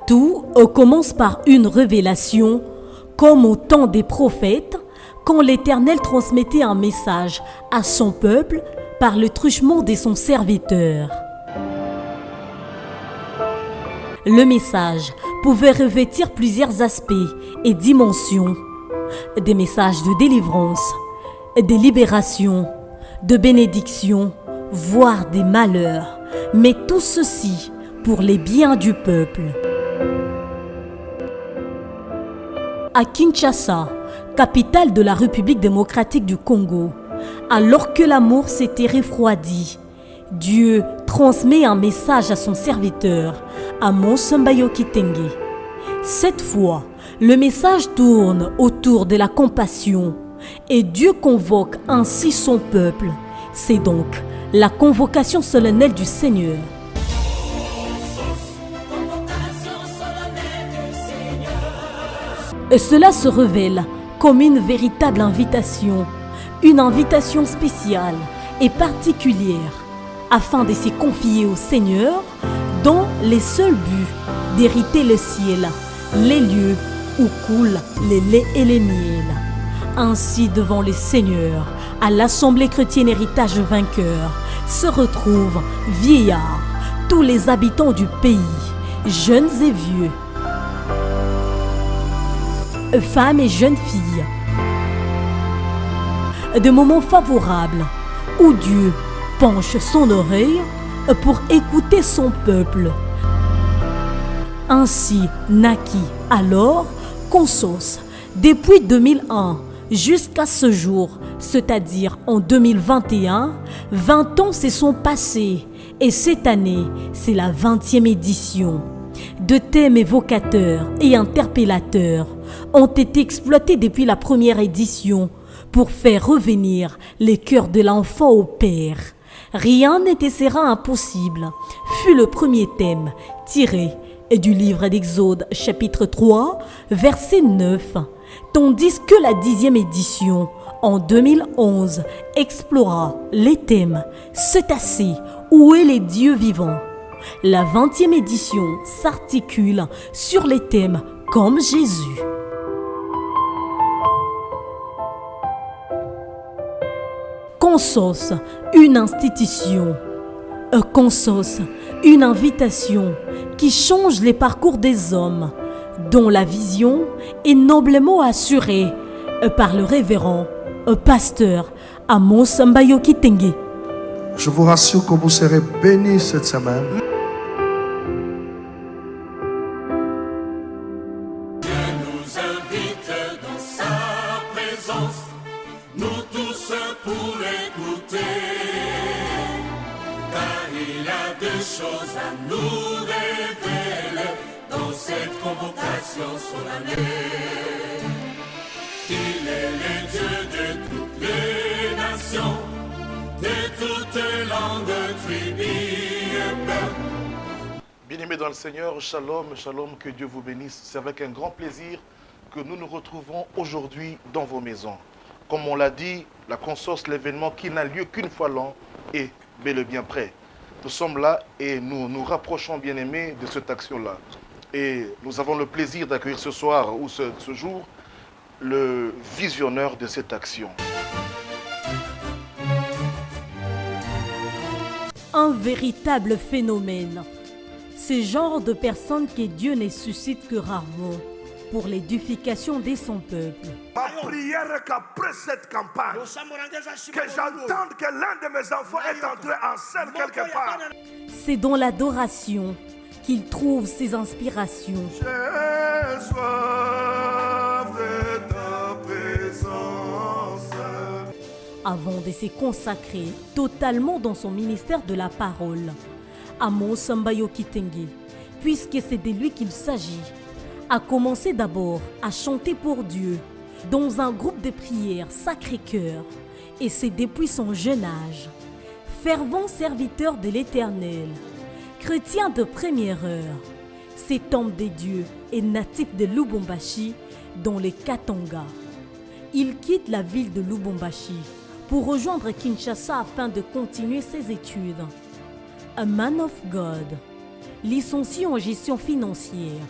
Tout commence par une révélation, comme au temps des prophètes, quand l'Éternel transmettait un message à son peuple par le truchement de son serviteur. Le message pouvait revêtir plusieurs aspects et dimensions. Des messages de délivrance, de libération, de bénédiction, voire des malheurs, mais tout ceci pour les biens du peuple. À Kinshasa, capitale de la République démocratique du Congo, alors que l'amour s'était refroidi, Dieu transmet un message à son serviteur, Amos Mbayoki Tengue. Cette fois, le message tourne autour de la compassion et Dieu convoque ainsi son peuple. C'est donc la convocation solennelle du Seigneur. Et cela se révèle comme une véritable invitation, une invitation spéciale et particulière, afin de se confier au Seigneur dans les seuls buts d'hériter le ciel, les lieux où coulent les laits et les miels. Ainsi, devant les seigneurs, à l'Assemblée chrétienne Héritage Vainqueur, se retrouvent vieillards, tous les habitants du pays, jeunes et vieux, femmes et jeunes filles. De moments favorables où Dieu penche son oreille pour écouter son peuple. Ainsi naquit alors Consos depuis 2001 jusqu'à ce jour, c'est-à-dire en 2021, 20 ans se sont passés et cette année, c'est la 20e édition. De thèmes évocateurs et interpellateurs ont été exploités depuis la première édition pour faire revenir les cœurs de l'enfant au Père. Rien n'était sera impossible fut le premier thème tiré du livre d'Exode chapitre 3 verset 9, tandis que la 10e édition en 2011 explora les thèmes « C'est assez, où est les dieux vivants ?» La 20e édition s'articule sur les thèmes comme Jésus. Consos, une institution. Consos, une invitation qui change les parcours des hommes, dont la vision est noblement assurée par le révérend pasteur Amos Mbayoki Tengue. Je vous rassure que vous serez bénis cette semaine. Dieu nous invite dans sa présence, nous tous pour écouter, car il a des choses à nous révéler dans cette convocation solennelle. Il est le Dieu de toutes les nations, de toutes langues, tribus et peuples. Bien-aimés dans le Seigneur, shalom, shalom, que Dieu vous bénisse. C'est avec un grand plaisir que nous nous retrouvons aujourd'hui dans vos maisons. Comme on l'a dit, la Consos, l'événement qui n'a lieu qu'une fois l'an, est bel et bien prêt. Nous sommes là et nous nous rapprochons, bien-aimés, de cette action-là. Et nous avons le plaisir d'accueillir ce soir ou ce jour le visionneur de cette action. Un véritable phénomène. Ce genre de personnes que Dieu ne suscite que rarement pour l'édification de son peuple. Ma prière est qu'après cette campagne, que j'entende que l'un de mes enfants est entré en scène quelque part. C'est dans l'adoration qu'il trouve ses inspirations. J'ai soif de ta présence. Avant de se consacrer totalement dans son ministère de la parole, Amos Mbayoki Tengue, puisque c'est de lui qu'il s'agit, a commencé d'abord à chanter pour Dieu dans un groupe de prière Sacré-Cœur, et c'est depuis son jeune âge. Fervent serviteur de l'Éternel, chrétien de première heure, cet homme de Dieu est natif de Lubumbashi dans les Katanga. Il quitte la ville de Lubumbashi pour rejoindre Kinshasa afin de continuer ses études. A man of God, licencié en gestion financière,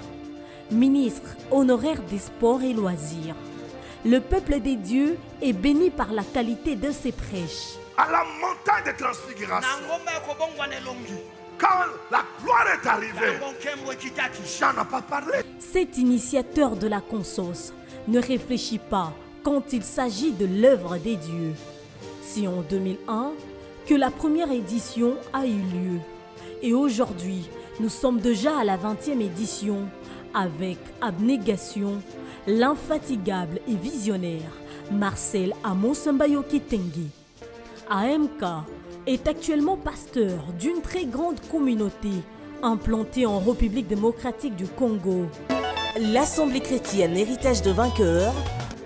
ministre honoraire des sports et loisirs. Le peuple des dieux est béni par la qualité de ses prêches. À la montagne de transfiguration, quand la gloire est arrivée, Jean n'a pas parlé. Cet initiateur de la consos ne réfléchit pas quand il s'agit de l'œuvre des dieux. C'est en 2001 que la première édition a eu lieu. Et aujourd'hui, nous sommes déjà à la 20e édition avec abnégation, l'infatigable et visionnaire Marcel Amos Mbayo Kitenge. AMK est actuellement pasteur d'une très grande communauté implantée en République démocratique du Congo. L'Assemblée chrétienne Héritage de vainqueurs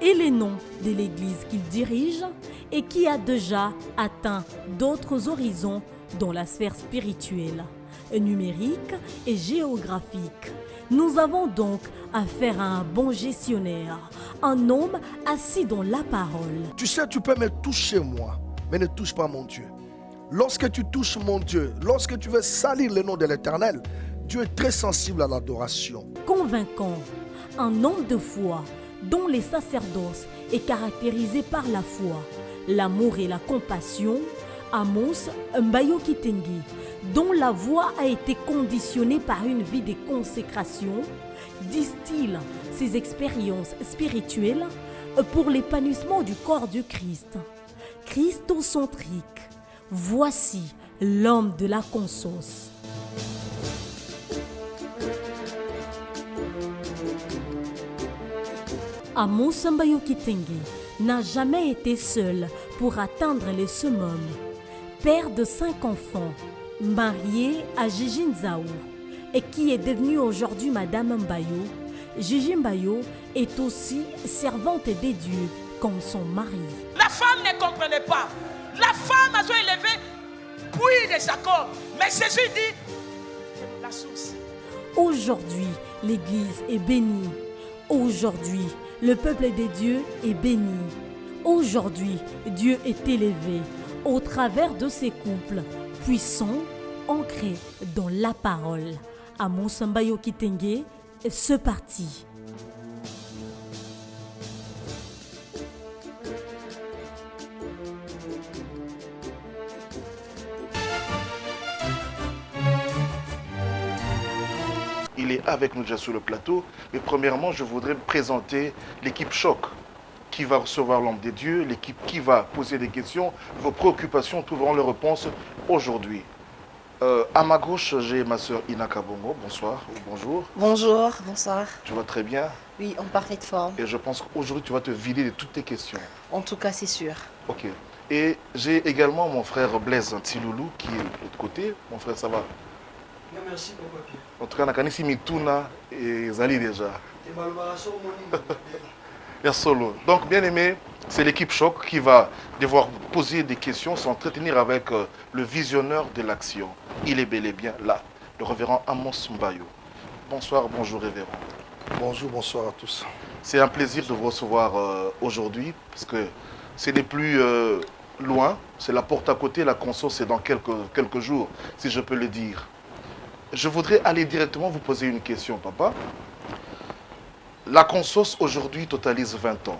Et les noms de l'Église qu'il dirige et qui a déjà atteint d'autres horizons dans la sphère spirituelle, numérique et géographique. Nous avons donc affaire à un bon gestionnaire, un homme assis dans la parole. Tu sais, tu peux me toucher moi, mais ne touche pas mon Dieu. Lorsque tu touches mon Dieu, lorsque tu veux salir le nom de l'Éternel, Dieu est très sensible à l'adoration. Convaincant, un homme de foi dont les sacerdoces est caractérisé par la foi, l'amour et la compassion, Amos Mbayo Kitenge, dont la voix a été conditionnée par une vie de consécration, distille ses expériences spirituelles pour l'épanouissement du corps du Christ. Christocentrique, voici l'homme de la consos. Amos Mbayo Kitenge n'a jamais été seul pour atteindre le summum. Père de 5 enfants, marié à Gigi Nzaou et qui est devenue aujourd'hui Madame Mbayo, Gigi Mbayo est aussi servante des dieux comme son mari. La femme ne comprenait pas. La femme a élevé puis de Jacob. Mais Jésus dit la source. Aujourd'hui, l'Église est bénie. Aujourd'hui, le peuple des dieux est béni. Aujourd'hui, Dieu est élevé au travers de ces couples puissants, ancrés dans la parole. Amos Mbayo Kitenge, ce parti. Il est avec nous déjà sur le plateau. Mais premièrement, je voudrais présenter l'équipe Choc qui va recevoir l'homme des dieux, l'équipe qui va poser des questions. Vos préoccupations trouveront leurs réponses aujourd'hui. À ma gauche, j'ai ma soeur Ina Kabongo. Bonsoir ou bonjour. Bonjour, bonsoir. Tu vas très bien? Oui, en parfaite forme. Et je pense qu'aujourd'hui, tu vas te vider de toutes tes questions. En tout cas, c'est sûr. Ok. Et j'ai également mon frère Blaise Ntiloulou qui est de l'autre côté. Mon frère, ça va? Merci, papa Pierre. En tout cas, Nakanisi Mituna et Zali déjà. Solo. Donc, bien aimé, c'est l'équipe Choc qui va devoir poser des questions, s'entretenir avec le visionneur de l'action. Il est bel et bien là, le révérend Amos Mbayo. Bonsoir, bonjour révérend. Bonjour, bonsoir à tous. C'est un plaisir de vous recevoir aujourd'hui parce que ce n'est plus loin, c'est la porte à côté, la conso c'est dans quelques jours, si je peux le dire. Je voudrais aller directement vous poser une question, papa. La consos aujourd'hui totalise 20 ans.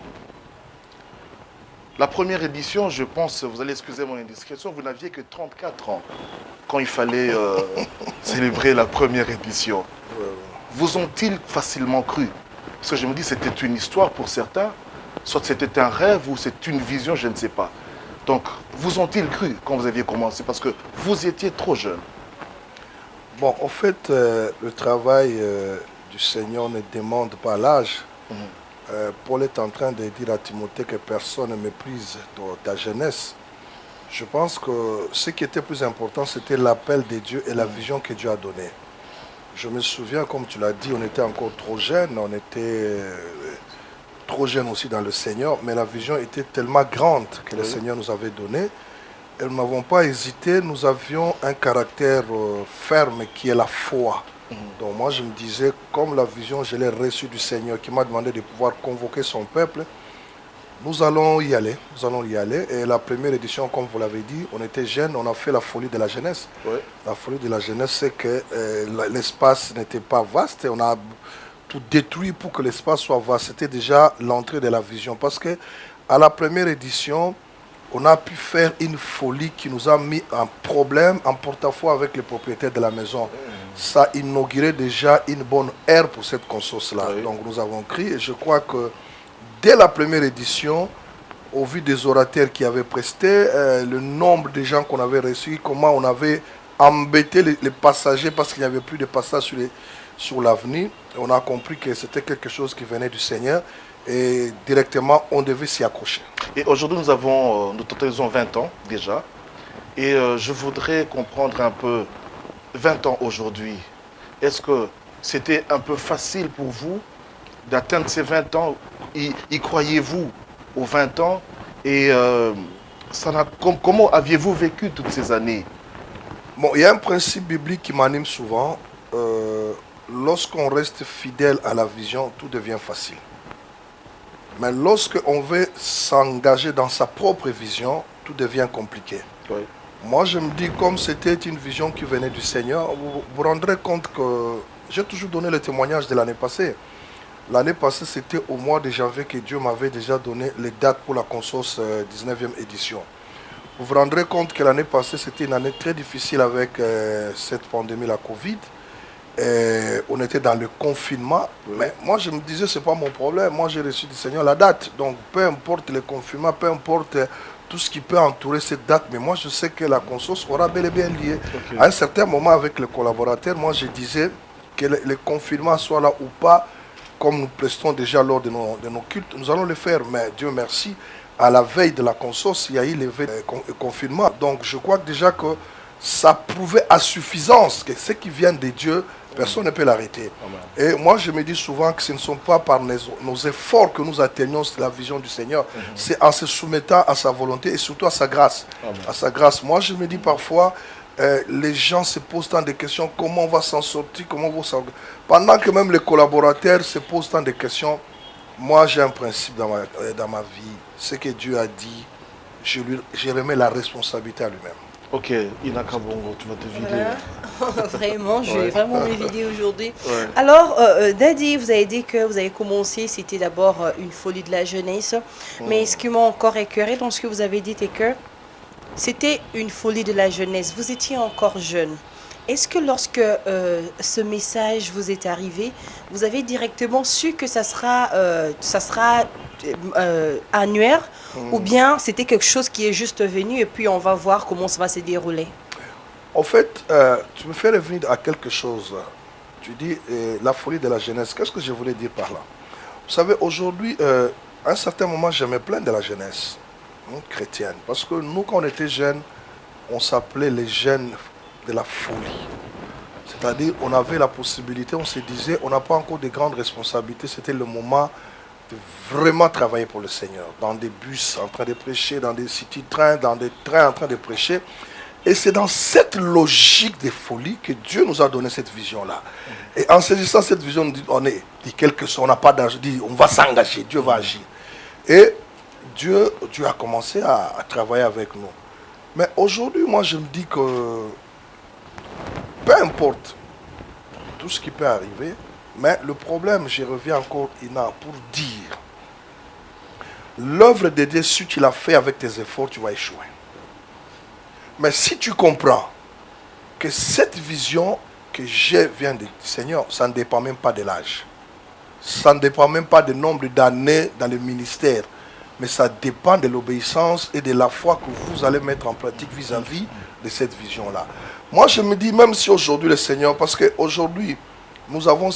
La première édition, je pense, vous allez excuser mon indiscrétion, vous n'aviez que 34 ans quand il fallait célébrer la première édition. Vous ont-ils facilement cru? Parce que je me dis c'était une histoire pour certains, soit c'était un rêve ou c'est une vision, je ne sais pas. Donc, vous ont-ils cru quand vous aviez commencé? Parce que vous étiez trop jeune. Bon, en fait, le travail du Seigneur ne demande pas l'âge. Paul est en train de dire à Timothée que personne ne méprise ta jeunesse. Je pense que ce qui était plus important, c'était l'appel de Dieu et la vision que Dieu a donnée. Je me souviens, comme tu l'as dit, on était encore trop jeunes, on était trop jeunes aussi dans le Seigneur, mais la vision était tellement grande que le Seigneur nous avait donnée. Et nous n'avons pas hésité, nous avions un caractère ferme qui est la foi. Donc moi je me disais, comme la vision je l'ai reçue du Seigneur qui m'a demandé de pouvoir convoquer son peuple, Nous allons y aller. Et la première édition, comme vous l'avez dit, on était jeunes, on a fait la folie de la jeunesse. Oui. La folie de la jeunesse, c'est que l'espace n'était pas vaste et on a tout détruit pour que l'espace soit vaste. C'était déjà l'entrée de la vision. Parce que à la première édition, on a pu faire une folie qui nous a mis un problème en porte-à-faux avec les propriétaires de la maison. Ça inaugurait déjà une bonne ère pour cette conscience-là. Oui. Donc nous avons crié et je crois que dès la première édition, au vu des orateurs qui avaient presté, le nombre de gens qu'on avait reçus, comment on avait embêté les passagers parce qu'il n'y avait plus de passage sur l'avenue, on a compris que c'était quelque chose qui venait du Seigneur et directement on devait s'y accrocher. Et aujourd'hui nous totalisons 20 ans déjà et je voudrais comprendre un peu, 20 ans aujourd'hui, est-ce que c'était un peu facile pour vous d'atteindre ces 20 ans? Y croyez-vous aux 20 ans? Et comment aviez-vous vécu toutes ces années? Bon, il y a un principe biblique qui m'anime souvent. Lorsqu'on reste fidèle à la vision, tout devient facile. Mais lorsqu'on veut s'engager dans sa propre vision, tout devient compliqué. Oui. Moi, je me dis, comme c'était une vision qui venait du Seigneur, vous vous rendrez compte que j'ai toujours donné le témoignage de l'année passée. L'année passée, c'était au mois de janvier que Dieu m'avait déjà donné les dates pour la conscience 19e édition. Vous vous rendrez compte que l'année passée, c'était une année très difficile avec cette pandémie, la Covid. Et on était dans le confinement. Oui. Mais moi, je me disais, ce n'est pas mon problème. Moi, j'ai reçu du Seigneur la date. Donc, peu importe le confinement, peu importe tout ce qui peut entourer cette date. Mais moi, je sais que la conscience aura bel et bien lié. Okay. À un certain moment, avec les collaborateurs, moi, je disais que le confinement soit là ou pas, comme nous prestons déjà lors de nos cultes, nous allons le faire. Mais Dieu merci, à la veille de la conscience, il y a eu le confinement. Donc je crois déjà que ça prouvait à suffisance que ce qui vient de Dieu, personne ne peut l'arrêter. Et moi je me dis souvent que ce ne sont pas par nos efforts que nous atteignons la vision du Seigneur. C'est en se soumettant à sa volonté et surtout à sa grâce. À sa grâce. Moi je me dis parfois, les gens se posent tant de questions, comment on va s'en sortir, comment on va s'en... Pendant que même les collaborateurs se posent tant de questions, moi j'ai un principe dans ma vie, ce que Dieu a dit, je remets la responsabilité à lui-même. Ok, Inaka Bongo, tu vas te vider. Voilà. Vraiment, je vais vraiment me vider aujourd'hui. Ouais. Alors, Daddy, vous avez dit que vous avez commencé, c'était d'abord une folie de la jeunesse, mais ce qui m'a encore écœuré dans ce que vous avez dit, c'est que c'était une folie de la jeunesse. Vous étiez encore jeune. Est-ce que lorsque ce message vous est arrivé, vous avez directement su que ça sera annuaire ou bien c'était quelque chose qui est juste venu et puis on va voir comment ça va se dérouler? En fait, tu me fais revenir à quelque chose. Tu dis la folie de la jeunesse. Qu'est-ce que je voulais dire par là? Vous savez, aujourd'hui, à un certain moment, je me plains de la jeunesse chrétienne. Parce que nous, quand on était jeunes, on s'appelait les jeunes de la folie. C'est-à-dire, on avait la possibilité, on se disait, on n'a pas encore de grandes responsabilités. C'était le moment de vraiment travailler pour le Seigneur. Dans des bus en train de prêcher, dans des city-trains, dans des trains en train de prêcher. Et c'est dans cette logique de folie que Dieu nous a donné cette vision-là. Et en saisissant cette vision, on est dit quelque chose, on n'a pas d'argent, on va s'engager, Dieu va agir. Et Dieu a commencé à travailler avec nous. Mais aujourd'hui, moi, je me dis que peu importe tout ce qui peut arriver, mais le problème, je reviens encore, Ina, pour dire, l'œuvre de Dieu, si tu l'as fait avec tes efforts, tu vas échouer. Mais si tu comprends que cette vision que j'ai vient du Seigneur, ça ne dépend même pas de l'âge. Ça ne dépend même pas du nombre d'années dans le ministère. Mais ça dépend de l'obéissance et de la foi que vous allez mettre en pratique vis-à-vis de cette vision-là. Moi, je me dis, même si aujourd'hui le Seigneur, parce qu'aujourd'hui, nous avons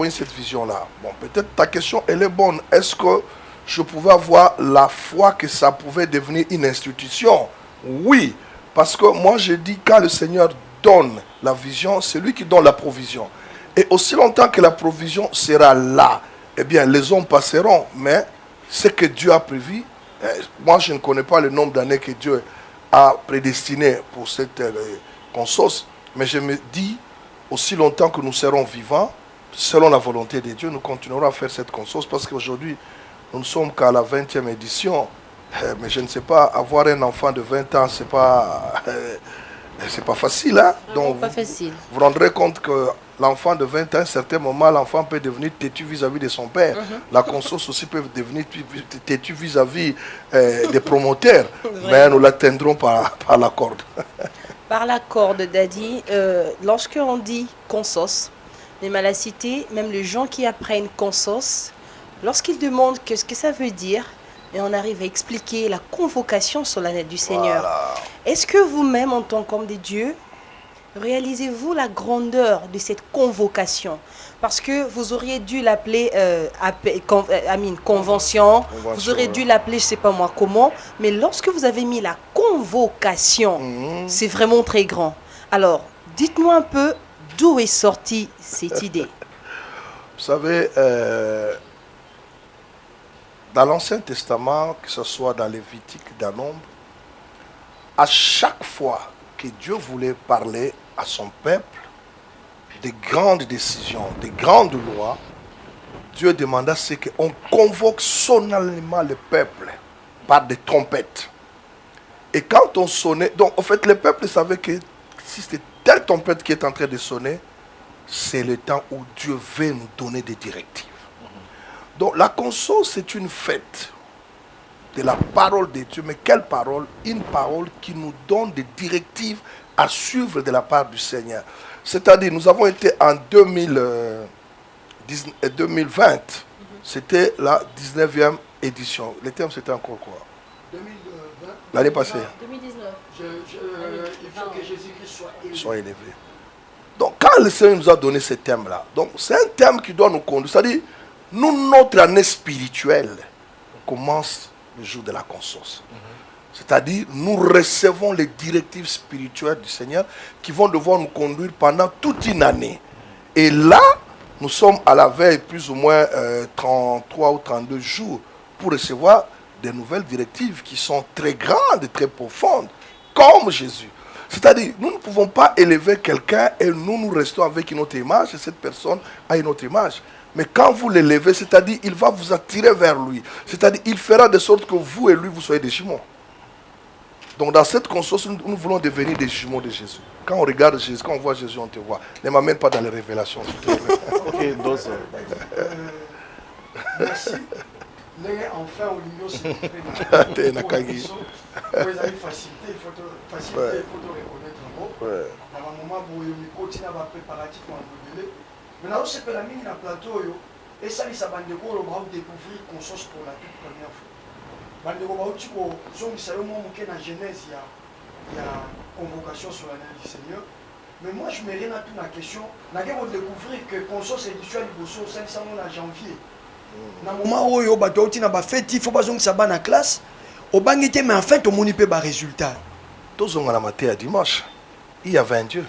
eu cette vision-là. Bon, peut-être ta question, elle est bonne. Est-ce que je pouvais avoir la foi que ça pouvait devenir une institution? Oui, parce que moi, je dis, quand le Seigneur donne la vision, c'est lui qui donne la provision. Et aussi longtemps que la provision sera là, eh bien, les hommes passeront, mais ce que Dieu a prévu, moi je ne connais pas le nombre d'années que Dieu a prédestiné pour cette conscience, mais je me dis, aussi longtemps que nous serons vivants, selon la volonté de Dieu, nous continuerons à faire cette conscience parce qu'aujourd'hui, nous ne sommes qu'à la 20e édition. Mais je ne sais pas, avoir un enfant de 20 ans, c'est pas facile. Hein? Donc, pas facile. Vous vous rendrez compte que l'enfant de 20 ans, à un certain moment, l'enfant peut devenir têtu vis-à-vis de son père. La conscience aussi peut devenir têtu vis-à-vis des promoteurs. Mais nous l'atteindrons par la corde. Par la corde, Daddy, lorsqu'on dit consos, même à la cité, même les gens qui apprennent consos, lorsqu'ils demandent ce que ça veut dire, et on arrive à expliquer la convocation solennelle du Seigneur. Voilà. Est-ce que vous-même, en tant qu'homme de Dieu, réalisez-vous la grandeur de cette convocation? Parce que vous auriez dû l'appeler convention, vous auriez dû l'appeler je ne sais pas moi comment, mais lorsque vous avez mis la convocation, c'est vraiment très grand. Alors, dites-moi un peu d'où est sortie cette idée. Vous savez, dans l'Ancien Testament, que ce soit dans Lévitique, dans Nombre, à chaque fois que Dieu voulait parler à son peuple des grandes décisions, des grandes lois, Dieu demanda ce qu'on convoque solennellement le peuple par des trompettes. Et quand on sonnait, donc en fait le peuple savait que si c'était telle trompette qui est en train de sonner, c'est le temps où Dieu veut nous donner des directives. Donc la console, c'est une fête de la parole de Dieu. Mais quelle parole? Une parole qui nous donne des directives à suivre de la part du Seigneur. C'est-à-dire, nous avons été en 2020, c'était la 19e édition. Le thème, c'était encore quoi? 2020. L'année passée. 2019. Il faut que Jésus-Christ soit élevé. Donc, quand le Seigneur nous a donné ce thème-là, donc c'est un thème qui doit nous conduire. C'est-à-dire, nous, notre année spirituelle commence le jour de la conscience. C'est-à-dire, nous recevons les directives spirituelles du Seigneur qui vont devoir nous conduire pendant toute une année. Et là, nous sommes à la veille plus ou moins 33 ou 32 jours pour recevoir des nouvelles directives qui sont très grandes et très profondes, comme Jésus. C'est-à-dire, nous ne pouvons pas élever quelqu'un et nous restons avec une autre image et cette personne a une autre image. Mais quand vous l'élevez, c'est-à-dire, il va vous attirer vers lui. C'est-à-dire, il fera de sorte que vous et lui, vous soyez des jumeaux. Donc, dans cette conscience, nous voulons devenir des jumeaux de Jésus. Quand on regarde Jésus, quand on voit Jésus, on te voit. Ne m'amène pas dans les révélations. Ok, donc merci. Enfin, au niveau c'est facilité, il faut te reconnaître en gros. Dans un moment où il y a un préparatif en anglais. Maintenant, c'est que la mine à plateau, et ça, il s'abandonne de découvrir conscience pour la toute première fois. Bandeko bauti ko zongisa yo momo ke na Genèse il y a convocation sur l'année du Seigneur. Mais moi je me rends à toute la question, n'a pas découvrir que conscience édition liboso 500 en janvier. Na moment où yo bato oti na ba fête, il faut pas zongisa ba na classe. Au bangité mais en fait on moni pe ba résultat. Tous on a matin à dimanche. Il y avait un Dieu.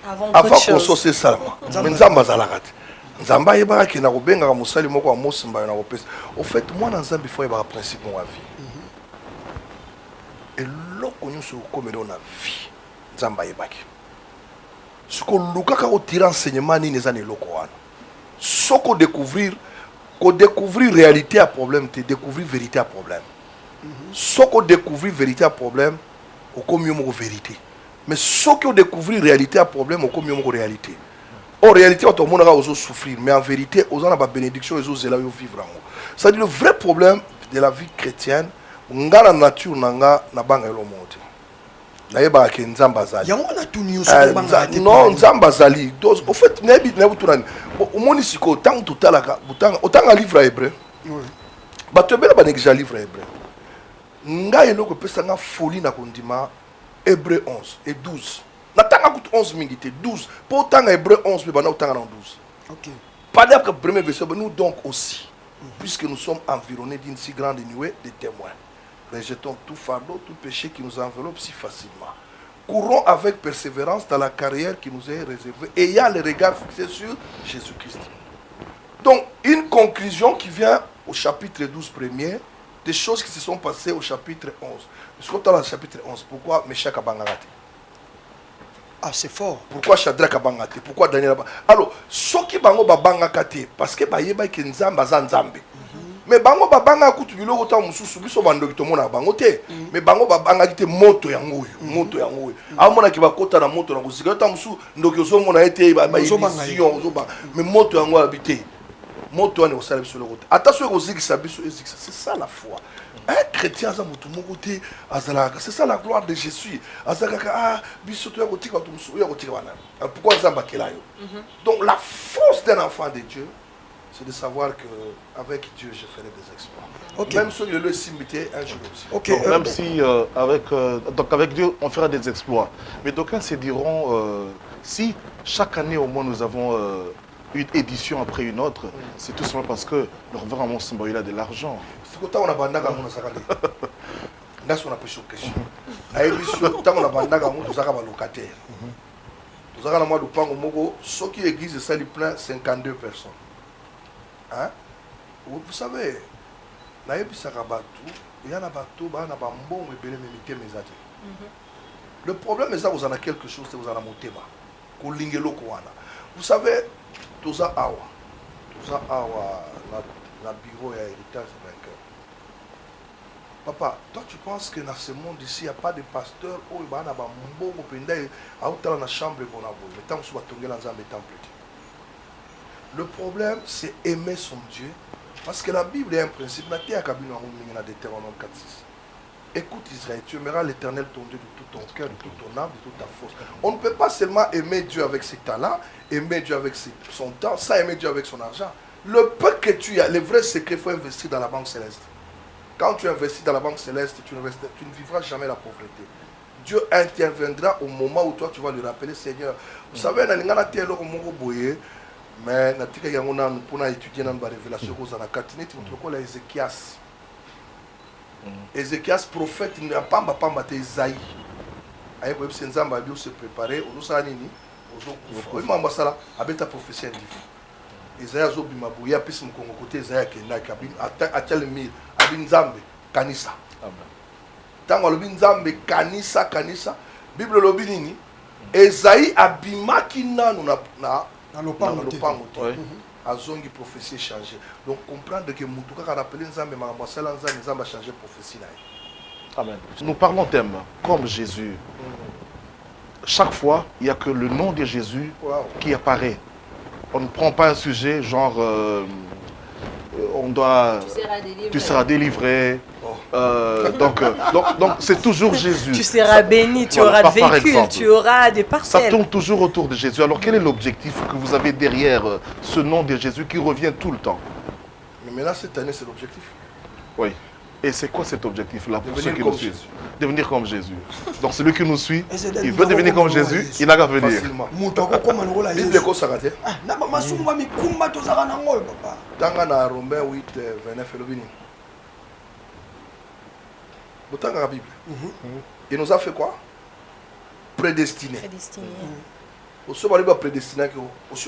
Avant qu'on soit c'est ça. Mais nzamba zalakati. Nzamba yeba ki na kobenga ka musali moko amosimba na kopesa. Au fait moi dans nzambi faut yeba principe mon vie. Et loko nyo so komelo na vie. Nzamba yeba ki. Ce que luka ka o tirer enseignement ni nezane loko wana. Soko découvrir réalité à problème, te découvrir vérité à problème. Soko découvrir vérité à problème, au commun mo vérité. Mais soko découvrir réalité à problème, au commun mo réalité. En réalité, tout le monde a souffrir, mais en vérité, on a la bénédiction, ils ont vivre. C'est-à-dire le vrai problème de la vie chrétienne, on a la nature, on a la banque et le monde. Naïba ke nzamba zali. Non, nzamba zali. Au fait, nebi turani. Au moni siko tant total autant livre hébreu. Oui. Ba tebela ba nekija livre hébreu. Nga eloko pesa nga folie na kondima Hébreu 11 et 12. Natanga coûte 11 minutes, 12. Pour autant Hébreu 11, mais maintenant autant en 12. Ok. Pas d'après premier verset, nous donc aussi, puisque nous sommes environnés d'une si grande nuée de témoins. Rejetons tout fardeau, tout péché qui nous enveloppe si facilement. Courons avec persévérance dans la carrière qui nous est réservée, ayant le regard fixé sur Jésus-Christ. Donc, une conclusion qui vient au chapitre 12 premier, des choses qui se sont passées au chapitre 11. Est-ce qu'on est dans le chapitre 11? Pourquoi Meshach a bangate? Ah, c'est fort. Pourquoi Shadrach a bangate? Pourquoi Daniel a bangate? Alors, ce qui bango ba bangate, parce que ba yeba ki nzamba za nzambe. mais bango babanga kutu biloko ta mususu biso bandoki tomona bango te mais bango babanga kite moto yango oyo moto yango oyo amona ki bakota na moto na kozika ta musu ndoki ozomona ete ba illusion ozoba mais moto yango habité moto ane osala biso lokota attention kozikisa biso ezikisa c'est ça la foi. Un chrétien ça mutu moko te azalaka c'est ça la gloire de Jésus azalaka ah biso to yakotika to musu yakotika bana pourquoi zamba kelayo donc la force d'un enfant de Dieu c'est de savoir que avec Dieu je ferai des exploits. Okay. Même si le simité un jour aussi. Okay. Donc, même si donc avec Dieu on fera des exploits. Mais d'aucuns se diront si chaque année au moins nous avons une édition après une autre, c'est tout simplement parce que le revers à il a de l'argent. C'est quand on a bandaga mon sakale. Là on a pêché question. Aïe biso tant on a bandaga mon sakaba locataire. Nous avons moi le pango mogo ce qui église ça lui plein 52 personnes. Hein? Vous savez, il y a un bateau, il y a un bon et le problème est que vous en avez quelque chose, vous en avez monté. Vous savez, tout ça, la bureau et héritage vainqueur. Papa, toi tu penses que dans ce monde ici, il n'y a pas de pasteur où il y a un bon et dans la chambre, mais tant que vous êtes dans le temple. Le problème, c'est aimer son Dieu. Parce que la Bible est un principe. Écoute Israël, tu aimeras l'Éternel ton Dieu de tout ton cœur, de toute ton âme, de toute ta force. On ne peut pas seulement aimer Dieu avec ses talents, aimer Dieu avec son temps, ça aimer Dieu avec son argent. Le peu que tu as, le vrai secret, il faut investir dans la banque céleste. Quand tu investis dans la banque céleste, tu ne vivras jamais la pauvreté. Dieu interviendra au moment où toi tu vas lui rappeler, Seigneur. Vous savez, mais natika yango na pour étudier dans la révélation aux anakatineti mutoko la Ézéchias. Ézéchias prophète n'a pas te Isaïe. Aye ko ebise nzamba bi se préparer ozo nini ozo kufa. Oyima mbasala abeta prophétie ndifu. Isaïe azo bima boya pisi mkongo côté Isaïe kenda kabin atel mil abin nzambe kanisa. Amen. Tango lobi nzambe kanisa Bible lobi nini Isaïe abimaki nanu na azongi prophétie changée. Donc comprendre que Moutouka a rappelé Nzambe Marambasala Nzambe a changé prophétie. Amen. Nous parlons thème comme Jésus. Chaque fois, il n'y a que le nom de Jésus qui apparaît. On ne prend pas un sujet genre on doit tu seras délivré. Donc c'est toujours Jésus. Tu seras béni, tu auras des véhicules, tu auras des parcelles. Ça tourne toujours autour de Jésus. Alors quel est l'objectif que vous avez derrière ce nom de Jésus qui revient tout le temps? Mais maintenant cette année c'est l'objectif. Oui. Et c'est quoi cet objectif-là pour ceux qui nous suivent? Devenir comme Jésus. Donc celui qui nous suit, il veut devenir comme Jésus, il n'a qu'à venir. Facilement. Dans la Romains 8, 29, la Bible. Il nous a fait quoi? Prédestiné. Au second, il prédestiné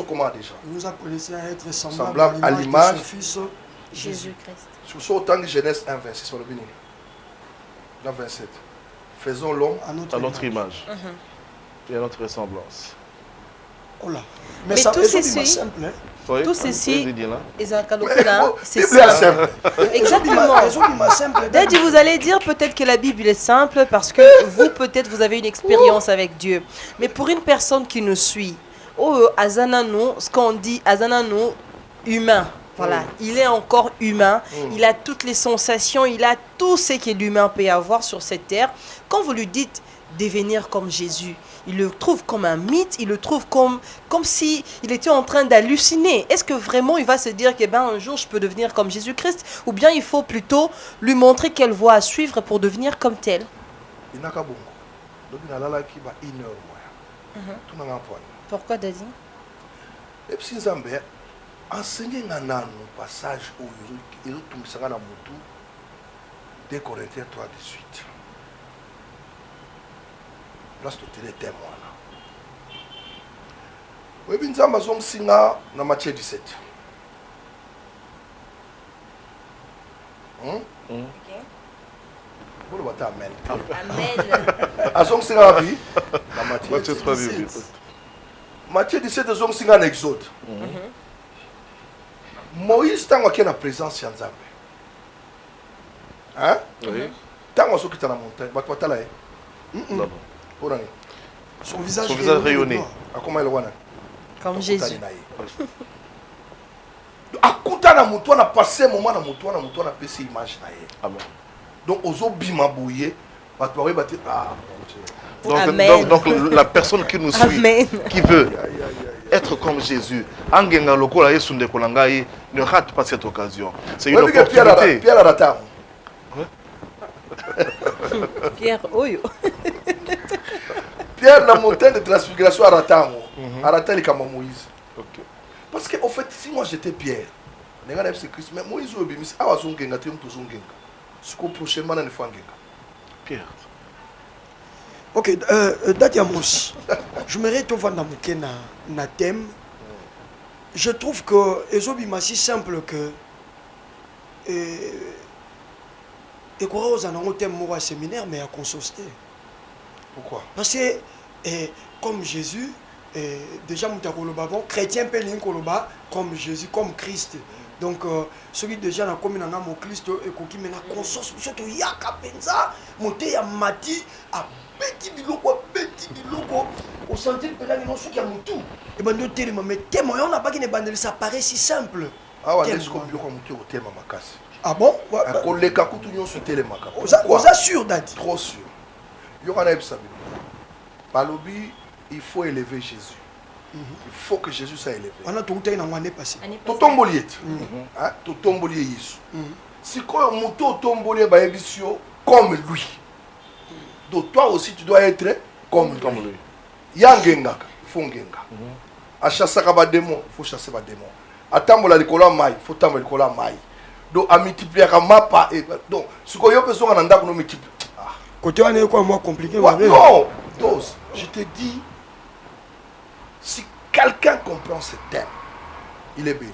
comment déjà? Il nous a prédestiné à être semblable à l'image de son Fils Jésus-Christ. Sur autant de Genèse 1, 26, sur le béni. Dans 27. Faisons l'homme à notre image et à notre ressemblance. Oh là. Mais tout ceci, simple, hein? Oui, tout ceci, c'est simple. Exactement. Daddy, vous allez dire peut-être que la Bible est simple parce que vous, peut-être, vous avez une expérience avec Dieu. Mais pour une personne qui nous suit, Azanano, ce qu'on dit, Azanano, humain. Voilà, il est encore humain, il a toutes les sensations, il a tout ce que l'humain peut avoir sur cette terre. Quand vous lui dites devenir comme Jésus, il le trouve comme un mythe, il le trouve comme si il était en train d'halluciner. Est-ce que vraiment il va se dire que un jour je peux devenir comme Jésus-Christ, ou bien il faut plutôt lui montrer quelle voie à suivre pour devenir comme tel? Pourquoi, Daddy? Enseigner un passage où il y a un 2 Corinthiens 3, 18. Là, c'est le témoin. Oui, bien, ça m'a sommes dans Matthieu 17. Amen. Matthieu 3, 18. Matthieu 17, ils sont en Exode. Moïse, tant qu'il y a la présence de Nzambe, Hein? Oui. Tant qu'on s'occupe de la montagne, bah toi t'as là. Son visage rayonné. Comment elle voit? Comme Jésus. Akuta na mutu na passé moment na mutu na PC image na ye. Amen. Donc ozo bima bouye, ba toi ba donc la personne qui nous suit, qui veut être comme Jésus, angenga lokola yesu ndeko ngai, ne rate pas cette occasion. C'est une opportunité. Pierre Arata. Pierre Oyo. Pierre la montagne de transfiguration Arata. Arata les comme Moïse. OK. Parce que en fait si moi j'étais Pierre, regarde c'est Christ, mais Moïse obi mis awazongenga tu mtozongenga. Ce qu'on prochainement na nefangenga. Pierre. Ok, Dadia Mouss, je me retrouve dans mon thème. Je trouve que Ezobi m'a si simple que et quoi aux anneaux thème moi séminaire mais à consulter. Pourquoi? Parce que comme Jésus, déjà Moutakoloba bon chrétien peut l'inkoloba comme Jésus, comme Christ. Donc celui déjà na comme na mon Christ et qui mena conscience surtout yaka penza monter ya mati a beti biloko au sentir que là non ce qui a mutu et ben d'autres tellement mais témoin on n'a pas qui ne bandel ça paraît si simple. Ah ouais, est-ce qu'on peut mutu au thème makasi? Ah bon? Koleka kutunyo sur télé makasi. Vous assure Dadi? Trop sûr. Yokana ebsabi. Balobi, il faut élever Jésus. Il faut que Jésus soit élevé. On a tout le temps l'année passée. Totomboliet. Hein? Totomboliet Yesu. Si quand on tomboliet ba ebisio comme lui. Donc toi aussi tu dois être comme lui. Yangenga, fongenga. A chasser ba démon, il faut chasser ba démon. Atambola likola mai, il faut tambola likola mai. Donc à multiplier mapa et donc ce qu'on a besoin en andako no multiplier. Côté on est quoi moi compliqué non, dose. Je te dis si quelqu'un comprend ce thème, il est béni.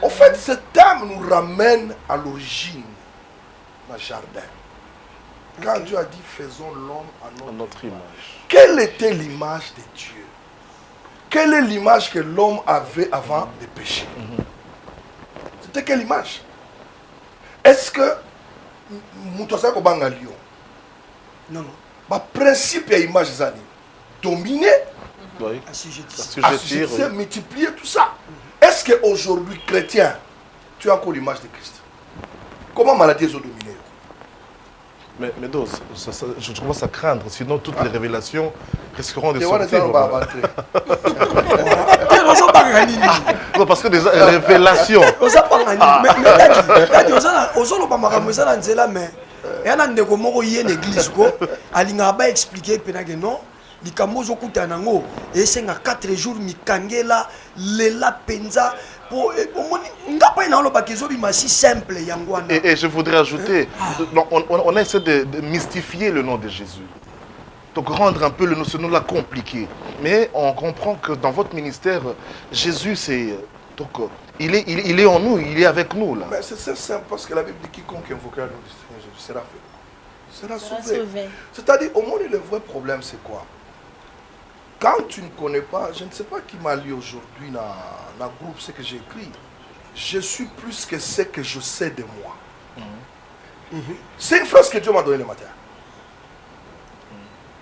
En fait, ce thème nous ramène à l'origine du jardin. Quand Dieu a dit faisons l'homme à notre image. Quelle était l'image de Dieu? Quelle est l'image que l'homme avait avant de pécher? C'était quelle image? Est-ce que Moutouassa Kobanga Lyon? Non. Le principe et l'image zani dominer, assujettir, multiplier tout ça. Est-ce qu'aujourd'hui, chrétien, tu as encore l'image de Christ? Comment maladie est dominée? Mais donc, je commence à craindre, sinon toutes les révélations risqueront de sortir. Non, parce que des révélations. Et on a des gens qui ont l'église, ils ont expliqué que non, ils ont et c'est 4 jours, ils ont penza. Et je voudrais ajouter, on essaie de mystifier le nom de Jésus. Donc rendre un peu ce nom-là compliqué. Mais on comprend que dans votre ministère, Jésus, c'est... Donc, il est en nous, il est avec nous là. Mais c'est simple parce que la Bible dit quiconque invoquera le nom de Jésus sera fait. Sera sauvé. C'est-à-dire, au monde, le vrai problème, c'est quoi? Quand tu ne connais pas, je ne sais pas qui m'a lu aujourd'hui dans le groupe ce que j'ai écrit. Je suis plus que ce que je sais de moi. C'est une phrase que Dieu m'a donnée le matin.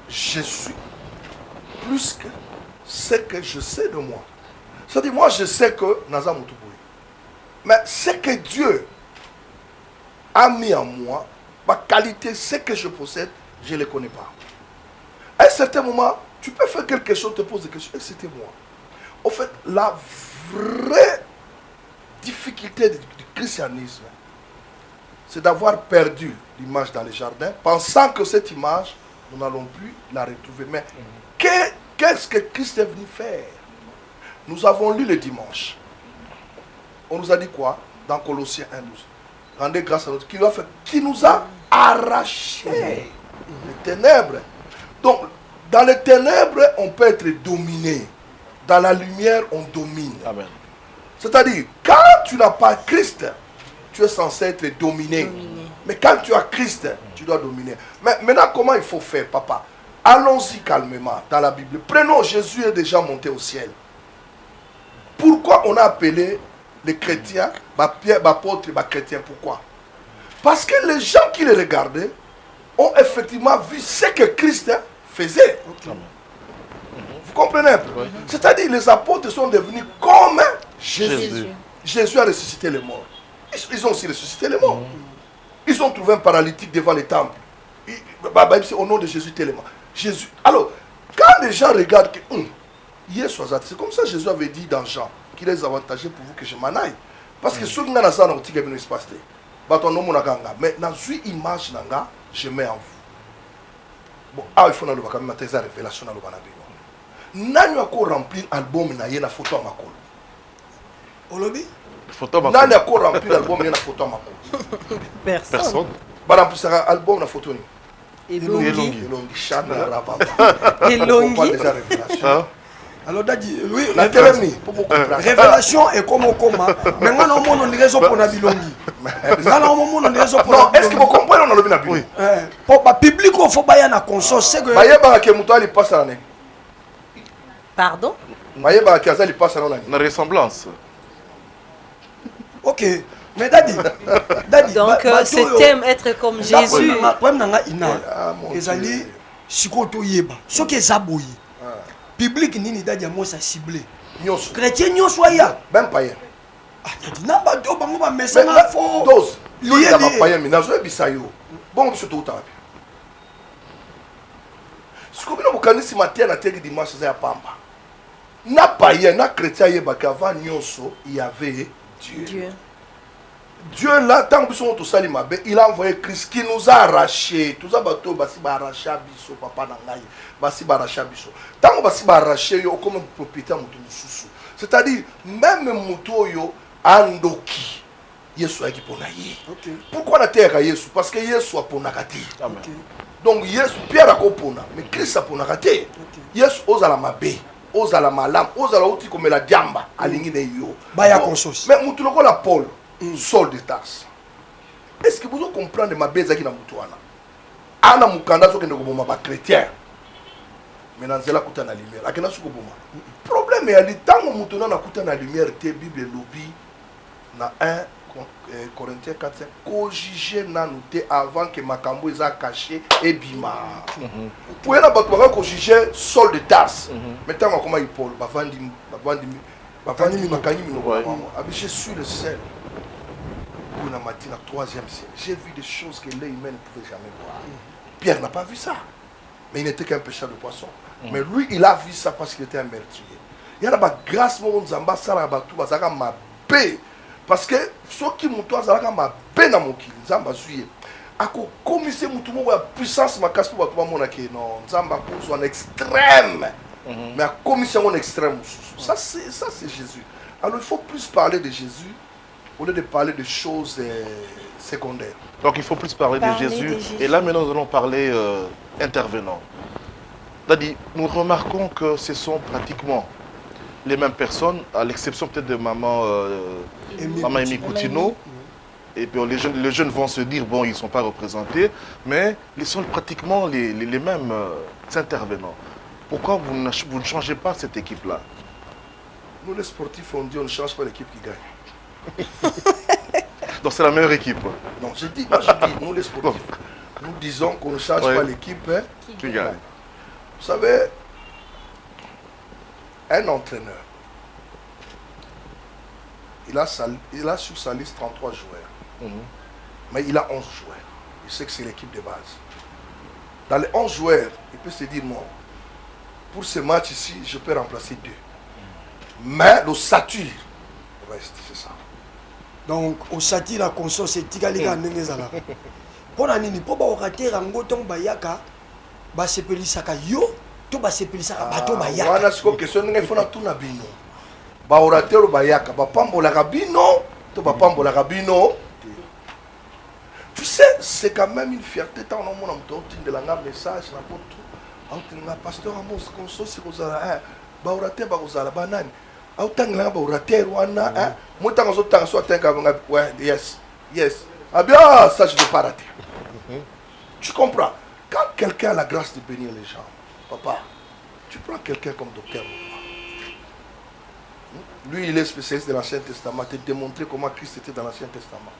Je suis plus que ce que je sais de moi. C'est-à-dire, moi, je sais que Naza Moutouboui. Mais ce que Dieu a mis en moi, ma qualité, ce que je possède, je ne le connais pas. À un certain moment, tu peux faire quelque chose, te poses des questions, et c'était moi. En fait, la vraie difficulté du christianisme, c'est d'avoir perdu l'image dans les jardins, pensant que cette image, nous n'allons plus la retrouver. Mais qu'est-ce que Christ est venu faire? Nous avons lu le dimanche. On nous a dit quoi? Dans Colossiens 1:12. Rendez grâce à notre qui nous a arraché les ténèbres. Donc, dans les ténèbres, on peut être dominé. Dans la lumière, on domine. Amen. C'est-à-dire, quand tu n'as pas Christ, tu es censé être dominé. Mais quand tu as Christ, tu dois dominer. Mais maintenant, comment il faut faire, papa? Allons-y calmement dans la Bible. Prenons, Jésus est déjà monté au ciel. Pourquoi on a appelé les chrétiens, apôtres, chrétiens? Pourquoi? Parce que les gens qui les regardaient ont effectivement vu ce que Christ faisait. Vous comprenez? C'est-à-dire les apôtres sont devenus comme Jésus. Jésus a ressuscité les morts. Ils ont aussi ressuscité les morts. Ils ont trouvé un paralytique devant les temples. Au nom de Jésus tellement. Jésus. Alors, quand les gens regardent que c'est comme ça que Jésus avait dit dans Jean qu'il est avantageux pour vous que je m'en aille. Parce que ceux qui n'ont pas de qui se passe. Mais dans une image, je mets en vous. Bon, il faut quand même des révélations dans le banabino. N'a encore rempli l'album na yena photo à ma colle. Olobi? N'a encore rempli l'album na yena photo à ma colle. Personne. Bah rempli ça album na photo ni. Elongi. Chana rababa. Elongi. Déjà révélation. Alors Daddy, oui, la révélation est comme au coma. Mais maintenant on a une raison pour Nabilongi. Non, est-ce que vous comprenez on a le bien appuyé? Pour le public, il faut que na conscience. C'est que Mayeba ke muto ali passe l'année. Pardon? Mayeba ke azali passe l'année. Une ressemblance. OK. Mais Daddy. Donc ce thème être comme Jésus. Problème nanga ina. Ezali sikoto yeba. Ce que zaboyi. Public nini Daddy a moi ça ciblé. Chrétien nyoso ya. Même païen. Ah, na ba do bango ba message na fo. Dose. Lié ba païen mais nazo bisayo. Bon biso to tabi. Sikobino bukanisi matin na tegi dimanche za ya pamba. Na païen na chrétien yeba qu'avant nyoso il y avait Dieu. Dieu là, tant que nous sommes il a envoyé Christ qui nous a arraché. Tout ça, bateau, basi ba arraché biso, papa nangai, basi ba arraché biso. Tant que basi ba arraché yo comme propriétaire mutu mususu. C'est-à-dire même mutu yo andoki. Yesu a qui pona ye. Pourquoi la terre Yesu? Parce que Yesu a pona kati. Donc Yesu Pierre a pona, mais Christ a pona kati. Yesu ozala mabe, ozala malam, ozala uti comme la diamba alingi ne yo. Baya conscience. Mais mutu loko la Paul. Sol de Tarse. Est-ce que vous comprenez ma bête qui n'a pas Ana mukanda so que nous sommes chrétiens. Mais dans cela kuta na lumière. Akena su ko boma. Problème est le temps où nous na kuta na lumière te Bible lobby na 1 Corinthiens 4 cogiger na noté avant que makambo eza caché et bima. Pour na ba ko cogiger Sol de Tarse. Maintenant comment il Paul bavandi makani mino. Je suis le seul. Pour la matinée, la 3e siècle, j'ai vu des choses que l'œil humain ne pouvait jamais voir. Pierre n'a pas vu ça. Mais il n'était qu'un pêcheur de poissons. Mais lui, il a vu ça parce qu'il était un meurtrier. Il y a la grâce, mon Zamba, ça la batou, ça la ma paix. Parce que ceux qui m'ont toi, ça la ma paix dans mon kil. Zamba suye. Ako commisser moutou la puissance ma casse pour toi mon aké non. Zamba pour en extrême. Mais à commission en extrême. Ça c'est Jésus. Alors il faut plus parler de Jésus. Au lieu de parler de choses secondaires. Donc il faut plus parler de Jésus. Et là maintenant nous allons parler intervenants. C'est-à-dire, nous remarquons que ce sont pratiquement les mêmes personnes, à l'exception peut-être de maman Amy Coutinho. Et puis les jeunes vont se dire, bon, ils ne sont pas représentés, mais ils sont pratiquement les mêmes intervenants. Pourquoi vous ne changez pas cette équipe-là? Nous les sportifs, on dit on ne change pas l'équipe qui gagne. Donc c'est la meilleure équipe. Non, je dis, nous les sportifs, nous disons qu'on ne change pas l'équipe qui gagne. Vous savez, un entraîneur, il a sur sa liste 33 joueurs. Mais il a 11 joueurs. Il sait que c'est l'équipe de base. Dans les 11 joueurs, il peut se dire non. Pour ce match ici, je peux remplacer 2. Mais le statut reste, c'est ça. Donc, au sati la conscience c'est tigalika ndengezala. Pona nini po ba orater ngo tong bayaka ba sepelisaka yo to ba sepelisaka bato bayaka. Wana siko question ngai fona tuna bino. Ba orater bayaka ba pambola kabino to ba pambola kabino. Tu sais, c'est quand même une fierté tant on mona mto de la message na poto. Antinga pasteur Amos conscience c'est kozala ba orater ba kozala banani. Autangla ba orater wana moi tant que tant soit ouais yes ah bien ça je ne vais pas rater. Tu comprends quand quelqu'un a la grâce de bénir les gens, papa, tu prends quelqu'un comme docteur. Lui il est spécialiste de l'Ancien Testament, te démontrer comment Christ était dans l'Ancien Testament.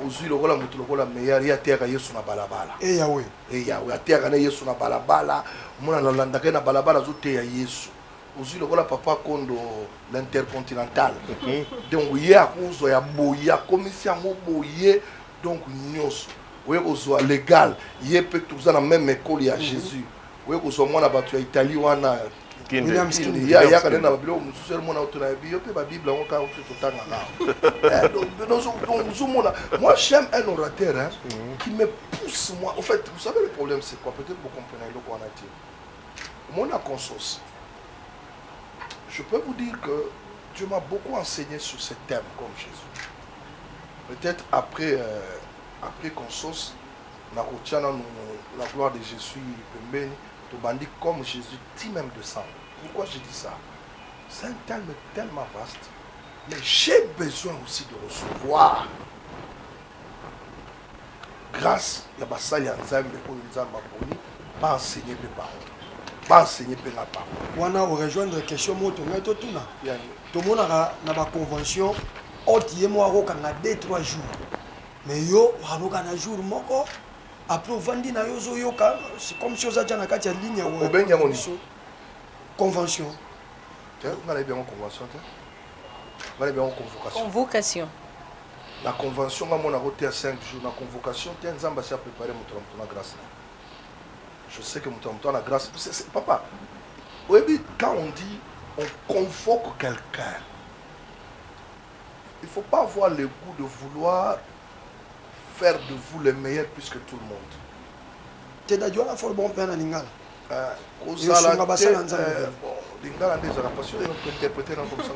ozwi lokola moto lokola meilleur ye ateyaka yesu na balabala Yahweh. Yahweh ateyaka na yesu na balabala mona nalandaka ye na balabala azoteya yesu ozwi lokola papa kondo l'intercontinental donc ye akozwa ya boye akomisi yango boye donc nyonso oye kozwa légal ye mpe toza na même école ya jésus oye kozwa mwana bato ya italie wana yaka nde na babiloko mosusu ere mona oto na yebi yo mpe babible yango kaka mpe totangaka donc ozomona moi j'aime un orateur hein, qui me pousse moi en fait vous savez le problème c'est quoi peut-être vous comprenez eloko wana te mona conscience. Je peux vous dire que Dieu m'a beaucoup enseigné sur ce thème comme Jésus. Peut-être après Consos, la gloire de Jésus, comme Jésus dit même de ça. Pourquoi je dis ça? C'est un thème tellement vaste, mais j'ai besoin aussi de recevoir grâce à Basali Anzambe pour nous pas enseigner mes paroles. Pas enseigner la parole. Wana rejoindre la question moto ngai to tuna. To mona na ba convention otie mo aroka na 2-3 jours. Mais yo aroka na jour moko après vandi na yo zo yoka c'est comme si oza na kati ya ligne wa. Obenga moni. Convention. Tu on a bien en convention tu. On a bien en convocation. Convocation. La convention on a roté à 5 jours la convocation tu nzamba s'est préparé mon grâce. Je sais que mon la grâce. Papa, oui, quand on dit on convoque quelqu'un, il ne faut pas avoir le goût de vouloir faire de vous le meilleur plus que tout le monde. Tu es d'accord avec le bon père Ningal? Lingala déjà la passion est interprétée comme ça.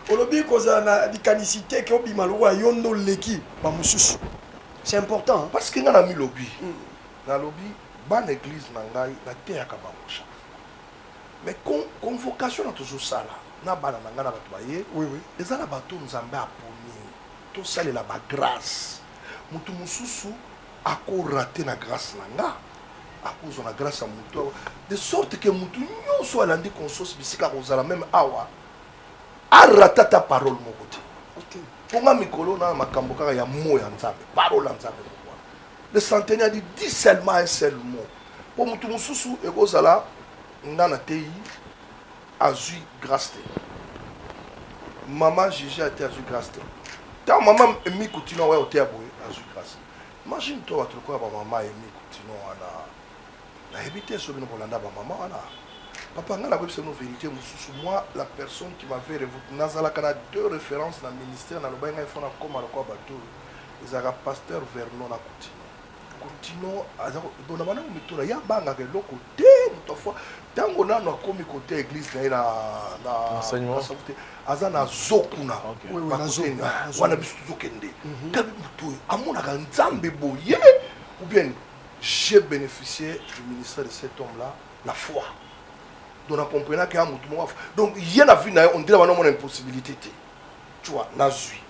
Olobi koza na dikanicité ke obimaluwa yondo leki ba mususu. C'est important. Parce qu'il y a un lobby. Dans le lobby, dans l'église, dans la terre, mais convocation est toujours ça. Dans la oui, oui. Les gens qui nous ont tout ça, c'est la grâce. Mutu mususu a raté la grâce. A cause de la grâce à Mutu. De sorte que Mutu n'y soit l'andi consos, bisika rozala même awa. A raté ta parole, mon côté. Ok. Pour moi, Mikolo, il y a un mot en Nzambe, parole en Nzambe. Le centenaire dit seulement un seul mot. Pour moi, tout le monde, et Gozala, on a été à Zui grâce. Maman Gigi a été à Zui grâce. Tant maman Emi Koutino a été à Zui grâce. Imagine-toi, tu vois, maman Emi Koutino a habité sur le Bolanda, maman. Papa, on a une vérité. Moi, la personne qui m'avait révélé, Nazala, a 2 références dans le ministère, dans le bain, il faut comme à quoi bateau. Ils ont pasteur Vernon à Coutinho. Coutinho, dans la manière où il y a banga que l'autre côté, tant qu'on a commis côté église, na enseignement. Azana zokuna. Oui, oui, zokuna. Wana bisu zokende. Tabi mutu. Amona ganzambe boye. Ou bien, j'ai bénéficié du ministère de cet homme-là, la foi. Donc on comprend qu'il y a un mouvement. Donc il y a une vie, on dirait que c'est une impossibilité. Tu vois, la vie.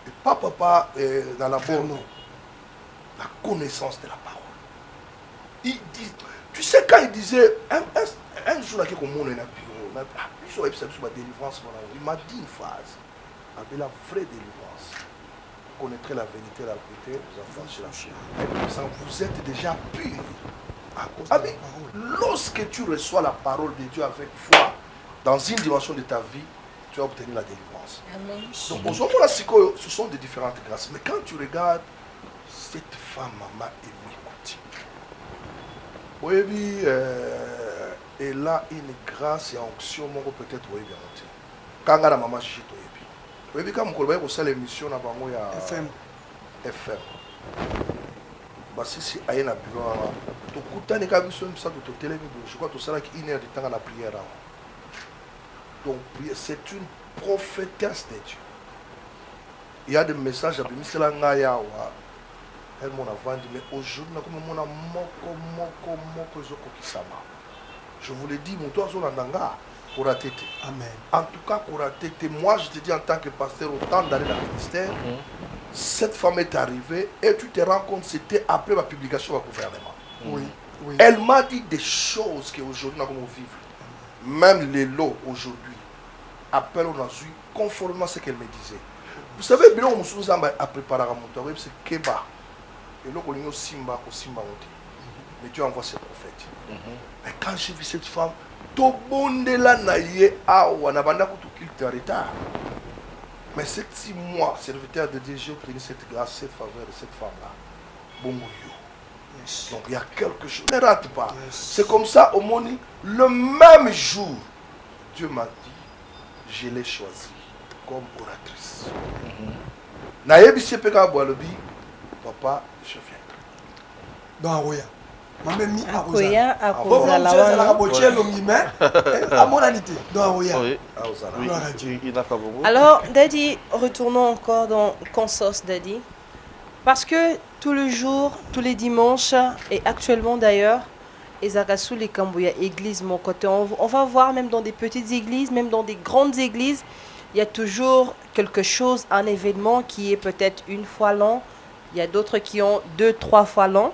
Et pas papa dans la bonne. La connaissance de la parole. Il dit, tu sais quand il disait, un jour, il m'a dit une phrase. Avec la vraie délivrance. Vous connaîtrez la vérité, la vérité, vous affranchirez la chair. Vous êtes déjà pur. Ah, mais lorsque tu reçois la parole de Dieu avec foi dans une dimension de ta vie, tu vas obtenir la délivrance. Amen. Donc, au moment là, ce sont des différentes grâces. Mais quand tu regardes cette femme, maman Emi Koutino, oui, elle a une grâce et onction, peut-être, oui, bien noté. Quand la maman Chito, oui, quand on a l'émission, on a FM. Si si aye na bureau to kutani ka biso msa to télévision je crois que ça là 1 heure de temps à la prière. Donc c'est une prophétesse de Dieu. Il y a des messages à bimisela ngaya wa elle mon avant mais aujourd'hui na comme mon moko zoko kisama. Je vous le dis mon toi zo ndanga koratete. Amen. En tout cas koratete moi je te dis en tant que pasteur au temps d'aller dans le ministère. Cette femme est arrivée et tu te rends compte c'était après ma publication au gouvernement. Oui, oui. Elle m'a dit des choses qu'aujourd'hui nous allons vivre. Même les lots aujourd'hui appellent on a vu conformément à ce qu'elle me disait. Vous savez, bien on se a préparé à monter, c'est Keba. Et là, on a Simba, Simba. Mais Dieu envoie ses prophètes. Mais quand j'ai vu cette femme, tout le monde là n'a eu à ou à n'abandonner tout culte en retard. Mais ces 6 mois, serviteur de Dieu, j'ai obtenu cette grâce, cette faveur de cette femme-là. Bon, donc il y a quelque chose. Ne rate pas. C'est comme ça, au monde, le même jour, Dieu m'a dit, je l'ai choisi comme oratrice. Naïbi Sepeka Boalobi, papa, je viens. Dans Aroya. Même mis Akoya, Akoya, la botière l'omimé, à mon anité, dans Aroya. Oui. Il n'a pas beaucoup. Alors, Daddy, retournons encore dans Consos, Daddy. Parce que tous les jours, tous les dimanches, et actuellement d'ailleurs, Ezakasu les Kambouya église, mon côté, on va voir même dans des petites églises, même dans des grandes églises, il y a toujours quelque chose, un événement qui est peut-être une fois l'an. Il y a d'autres qui ont 2-3 fois l'an.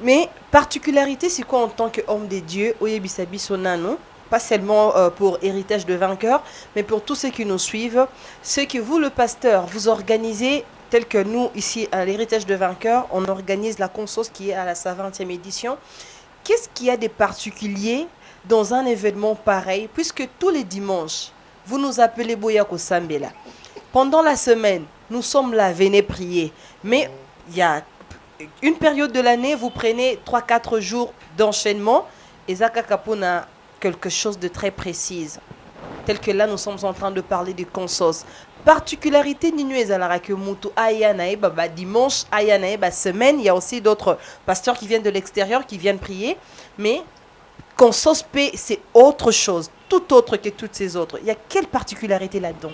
Mais particularité, c'est quoi en tant qu'homme des dieux, Oyebisabi Sonano, pas seulement pour Héritage de Vainqueur, mais pour tous ceux qui nous suivent, ce que vous, le pasteur, vous organisez, tel que nous, ici, à l'Héritage de Vainqueur, on organise la Consos qui est à sa 20e édition. Qu'est-ce qu'il y a de particulier dans un événement pareil, puisque tous les dimanches, vous nous appelez Boyako Sambela. Pendant la semaine, nous sommes là, venez prier. Mais il y a une période de l'année, vous prenez 3-4 jours d'enchaînement. Et Zaka Kapuna, quelque chose de très précis. Tel que là, nous sommes en train de parler de Consos. Particularité Ninu Ezalara que Moutou Ayanae, dimanche, Ayanae, semaine, il y a aussi d'autres pasteurs qui viennent de l'extérieur, qui viennent prier. Mais Consos P, c'est autre chose, tout autre que toutes ces autres. Il y a quelle particularité là-dedans?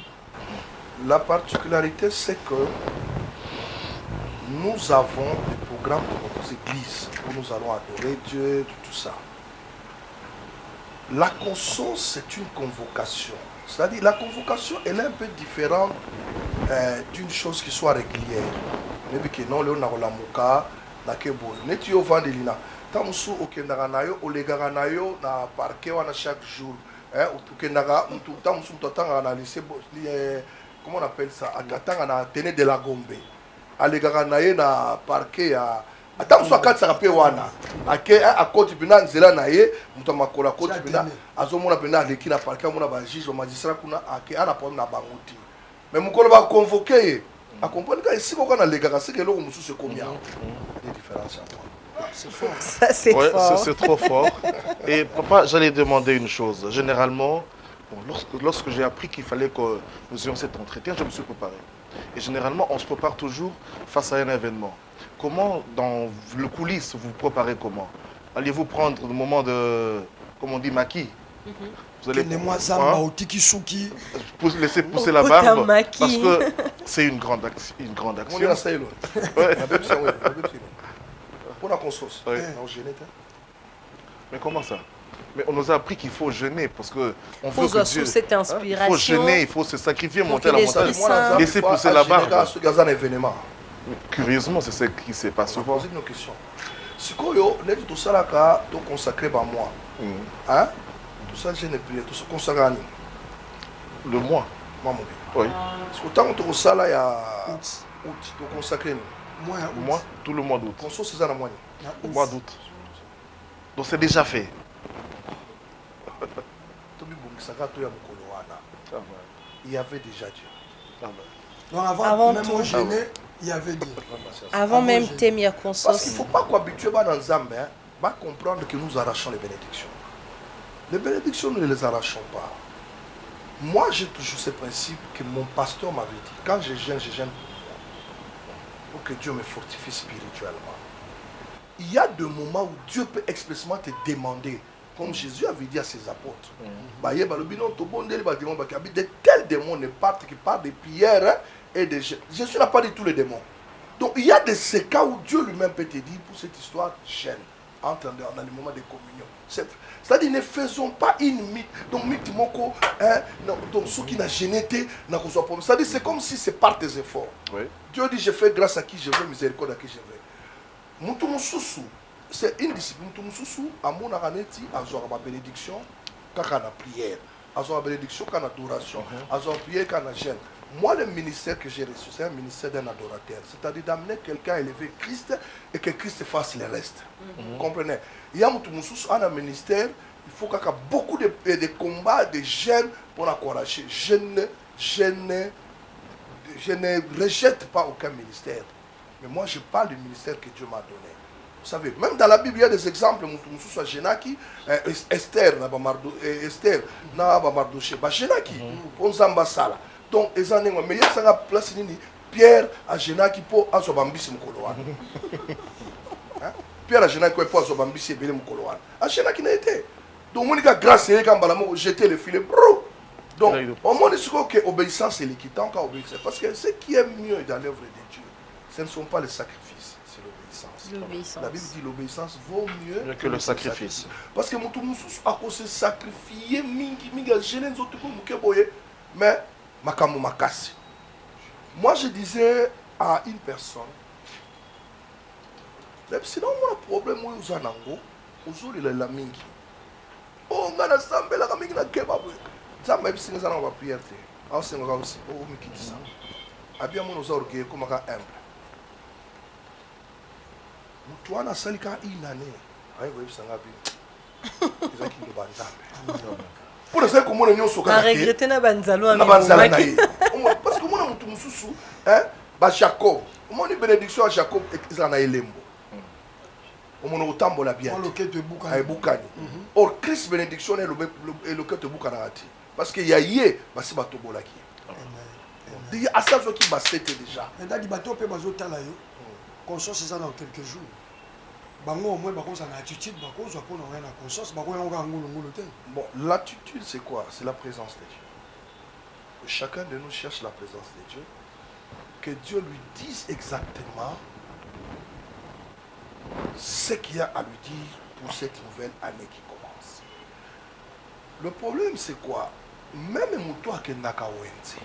La particularité, c'est que nous avons des programmes pour nos églises, où nous allons adorer Dieu, tout ça. La Consos, c'est une convocation. C'est-à-dire, la convocation, elle est un peu différente d'une chose qui soit régulière. Mais que non, le Narolamouka, Nakebo, Netio Vandelina. Tamusu, Okendaganayo, Oleganayo, na parquet, chaque jour. Okendaga, Tamusu, Tatanga, comment on appelle ça? Atanga, na Tene de la Gombe. Aleganaye, na parquet, Attends, soit 4 sarapé wana. À côté bina nzela naye, mutamakola côté bina. Azomona bina leki na parquet mona ba juge magistrat kuna ake ana pom na banguti. Mais mukolo ba convoquer. A comprendre que si vous na lega c'est que loko musu se combien. Des différences à moi. C'est fort. Ça c'est fort. C'est trop fort. Et papa, j'allais demander une chose. Généralement, lorsque j'ai appris qu'il fallait que nous ayons cet entretien, je me suis préparé. Et généralement, on se prépare toujours face à un événement. Comment, dans le coulisses, vous vous préparez comment? Allez-vous prendre le moment de, comme on dit, maquis? Vous allez laisser pousser la barbe parce que c'est une grande action. Pour la Consos. Mais comment ça? Mais on nous a appris qu'il faut jeûner parce que on veut que Dieu. Cette inspiration. Il faut jeûner, il faut se sacrifier, monter la montagne, laisser pousser la barbe. Curieusement, c'est ce qui s'est passé. Je vais poser une question. Si vous tout ça là, tu consacré par moi. Hein? Tout ça, je n'ai plus. Tout ça consacré. Le mois. Moi, mon oui. Parce que tant que tu ça là, il y a août, tu consacré. Moi, tout le mois d'août. Conso, c'est ça la moitié. Mois d'août. Donc c'est déjà fait. Il y avait déjà Dieu. Donc avant même au gêné, il y avait Dieu. Avant même Temia Consos. Parce qu'il ne faut pas qu'on habitue dans Zambé, va comprendre que nous arrachons les bénédictions. Les bénédictions, nous ne les arrachons pas. Moi, j'ai toujours ce principe que mon pasteur m'avait dit. Quand je gêne pour moi. Pour que Dieu me fortifie spirituellement. Il y a des moments où Dieu peut expressément te demander, comme Jésus avait dit à ses apôtres, de tels démons ne partent que par des prières et des jeûnes. Jésus n'a pas dit tous les démons. Donc il y a ces cas où Dieu lui-même peut te dire pour cette histoire, gêne, entre dans les moments de communion. C'est-à-dire, ne faisons pas une mythe. Donc, mythe, donc ceux qui n'ont gêné, c'est-à-dire, c'est comme si c'est par tes efforts. Oui. Dieu dit, je fais grâce à qui je veux, miséricorde à qui je veux. C'est une discipline. À mon araneti, à ma bénédiction, quand on a prière, à ma bénédiction, quand on a adoration, à ma prière, quand on a gêne. Moi, le ministère que j'ai reçu, c'est un ministère d'un adorateur. C'est-à-dire d'amener quelqu'un à élever Christ et que Christ fasse le reste. Vous comprenez? Il y a un ministère, il faut qu'il y ait beaucoup de combats, de jeunes pour encourager. Je ne rejette pas aucun ministère. Mais moi, je parle du ministère que Dieu m'a donné. Vous savez, même dans la Bible, il y a des exemples. Esther, Esther, donc, mais il y a une place Pierre a Génaki pour Azobambis Mukoloan. Pierre a Génaki pour Azobambis et Mukoloan. A Génaki n'a été. Donc, mon gars, grâce à quand Balamo jeter le filet, bro. Donc, au moins, il faut que l'obéissance est l'équitant quand obéissance. Parce que ce qui est mieux dans l'œuvre de Dieu, ce ne sont pas les sacrifices, c'est l'obéissance. La Bible dit l'obéissance vaut mieux que le sacrifice. Parce que mon tout a cause de sacrifier, mingi, gêner les autres mais makamu makasi. Moi, je disais à une personne, sinon, on a un problème, où on a un mingi. Oh, on a un sambe, la mingi na kebab. Ça m'a dit que ça n'a pas prière. Ah, c'est un gars aussi. Oh, mais qui dit ça? Abia mon aux orgueils comme un humble. Toi, on a sali quand il a né. Aïe, vous savez, ça n'a pas qui nous banzame. Pour le faire comme on est au Soka. Regretter na banzalo. Parce que moi, on a tout sous, hein, bah Jacob. Moi, on bénédiction à Jacob et Israël Lembo. On a autant de bien. Or, Christ bénédiction est le cœur de Boukanarati. Parce qu'il y a yé, bah c'est bateau bolaki. Il y a ça qui m'a cité déjà. Maintenant, il bateau peut bateau talayo. Conscience c'est ça dans quelques jours. Bango au moins bah on a attitude, bah on soit pour rien à conscience, bah on a un ngolo tel. Bon, l'attitude c'est quoi? C'est la présence de Dieu. Chacun de nous cherche la présence de Dieu. Que Dieu lui dise exactement ce qu'il y a à lui dire pour cette nouvelle année qui commence. Le problème c'est quoi? Même toi qui n'a qu'à wenzi,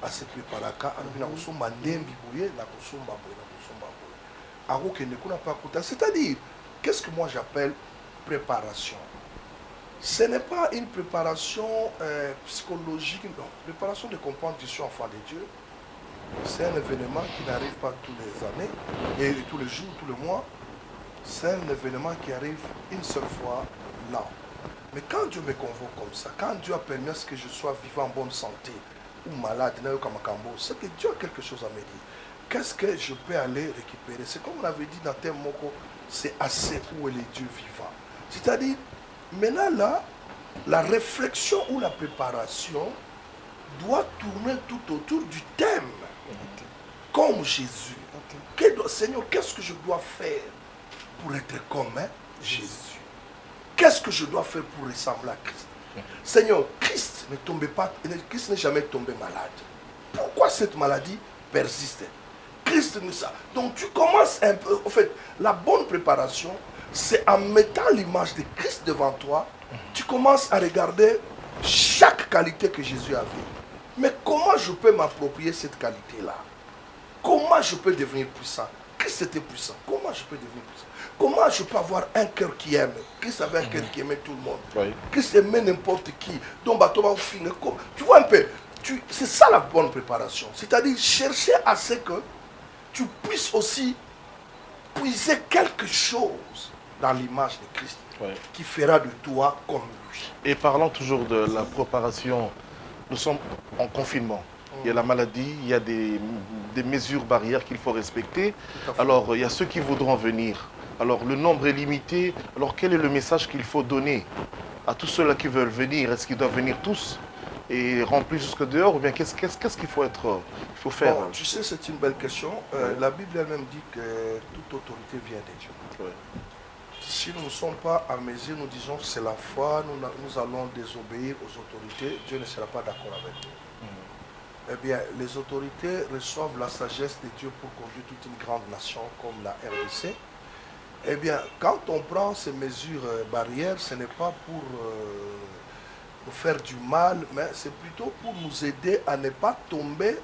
à se préparer à nous kusomba ndembi boye na kusomba boye. C'est-à-dire, qu'est-ce que moi j'appelle préparation? Ce n'est pas une préparation psychologique, non. Préparation de comprendre que je suis enfant de Dieu. C'est un événement qui n'arrive pas tous les années, et tous les jours, tous les mois. C'est un événement qui arrive une seule fois là. Mais quand Dieu me convoque comme ça, quand Dieu a permis que je sois vivant en bonne santé, ou malade, c'est que Dieu a quelque chose à me dire. Qu'est-ce que je peux aller récupérer? C'est comme on avait dit dans Thème Moko, c'est assez où est le Dieu vivant. C'est-à-dire, maintenant là, la réflexion ou la préparation doit tourner tout autour du thème. Comme Jésus. Seigneur, qu'est-ce que je dois faire pour être comme Jésus? Qu'est-ce que je dois faire pour ressembler à Christ? Seigneur, Christ ne tombait pas, Christ n'est jamais tombé malade. Pourquoi cette maladie persiste? Christ ne ça. Donc tu commences un peu, en fait, la bonne préparation, c'est en mettant l'image de Christ devant toi, tu commences à regarder chaque qualité que Jésus avait. Mais comment je peux m'approprier cette qualité-là? Comment je peux devenir puissant? Christ était puissant. Comment je peux devenir puissant? Comment je peux avoir un cœur qui aime? Christ avait un cœur qui aimait tout le monde. Oui. Christ aimait n'importe qui. Donc, tu vois un peu, c'est ça la bonne préparation. C'est-à-dire chercher à ce que tu puisses aussi puiser quelque chose dans l'image de Christ, oui, qui fera de toi comme lui. Et parlant toujours de la préparation, nous sommes en confinement. Il y a la maladie, il y a des mesures barrières qu'il faut respecter. Alors, il y a ceux qui voudront venir. Alors, le nombre est limité. Alors, quel est le message qu'il faut donner à tous ceux-là qui veulent venir? Est-ce qu'ils doivent venir tous et remplir jusque dehors? Ou bien qu'est-ce qu'il faut faire? Bon, tu sais, c'est une belle question. La Bible elle-même dit que toute autorité vient de Dieu. Oui. Si nous ne sommes pas à mesure, nous disons que c'est la foi, nous allons désobéir aux autorités, Dieu ne sera pas d'accord avec nous. Eh bien, les autorités reçoivent la sagesse de Dieu pour conduire toute une grande nation comme la RDC. Eh bien, quand on prend ces mesures barrières, ce n'est pas pour nous faire du mal, mais c'est plutôt pour nous aider à ne pas tomber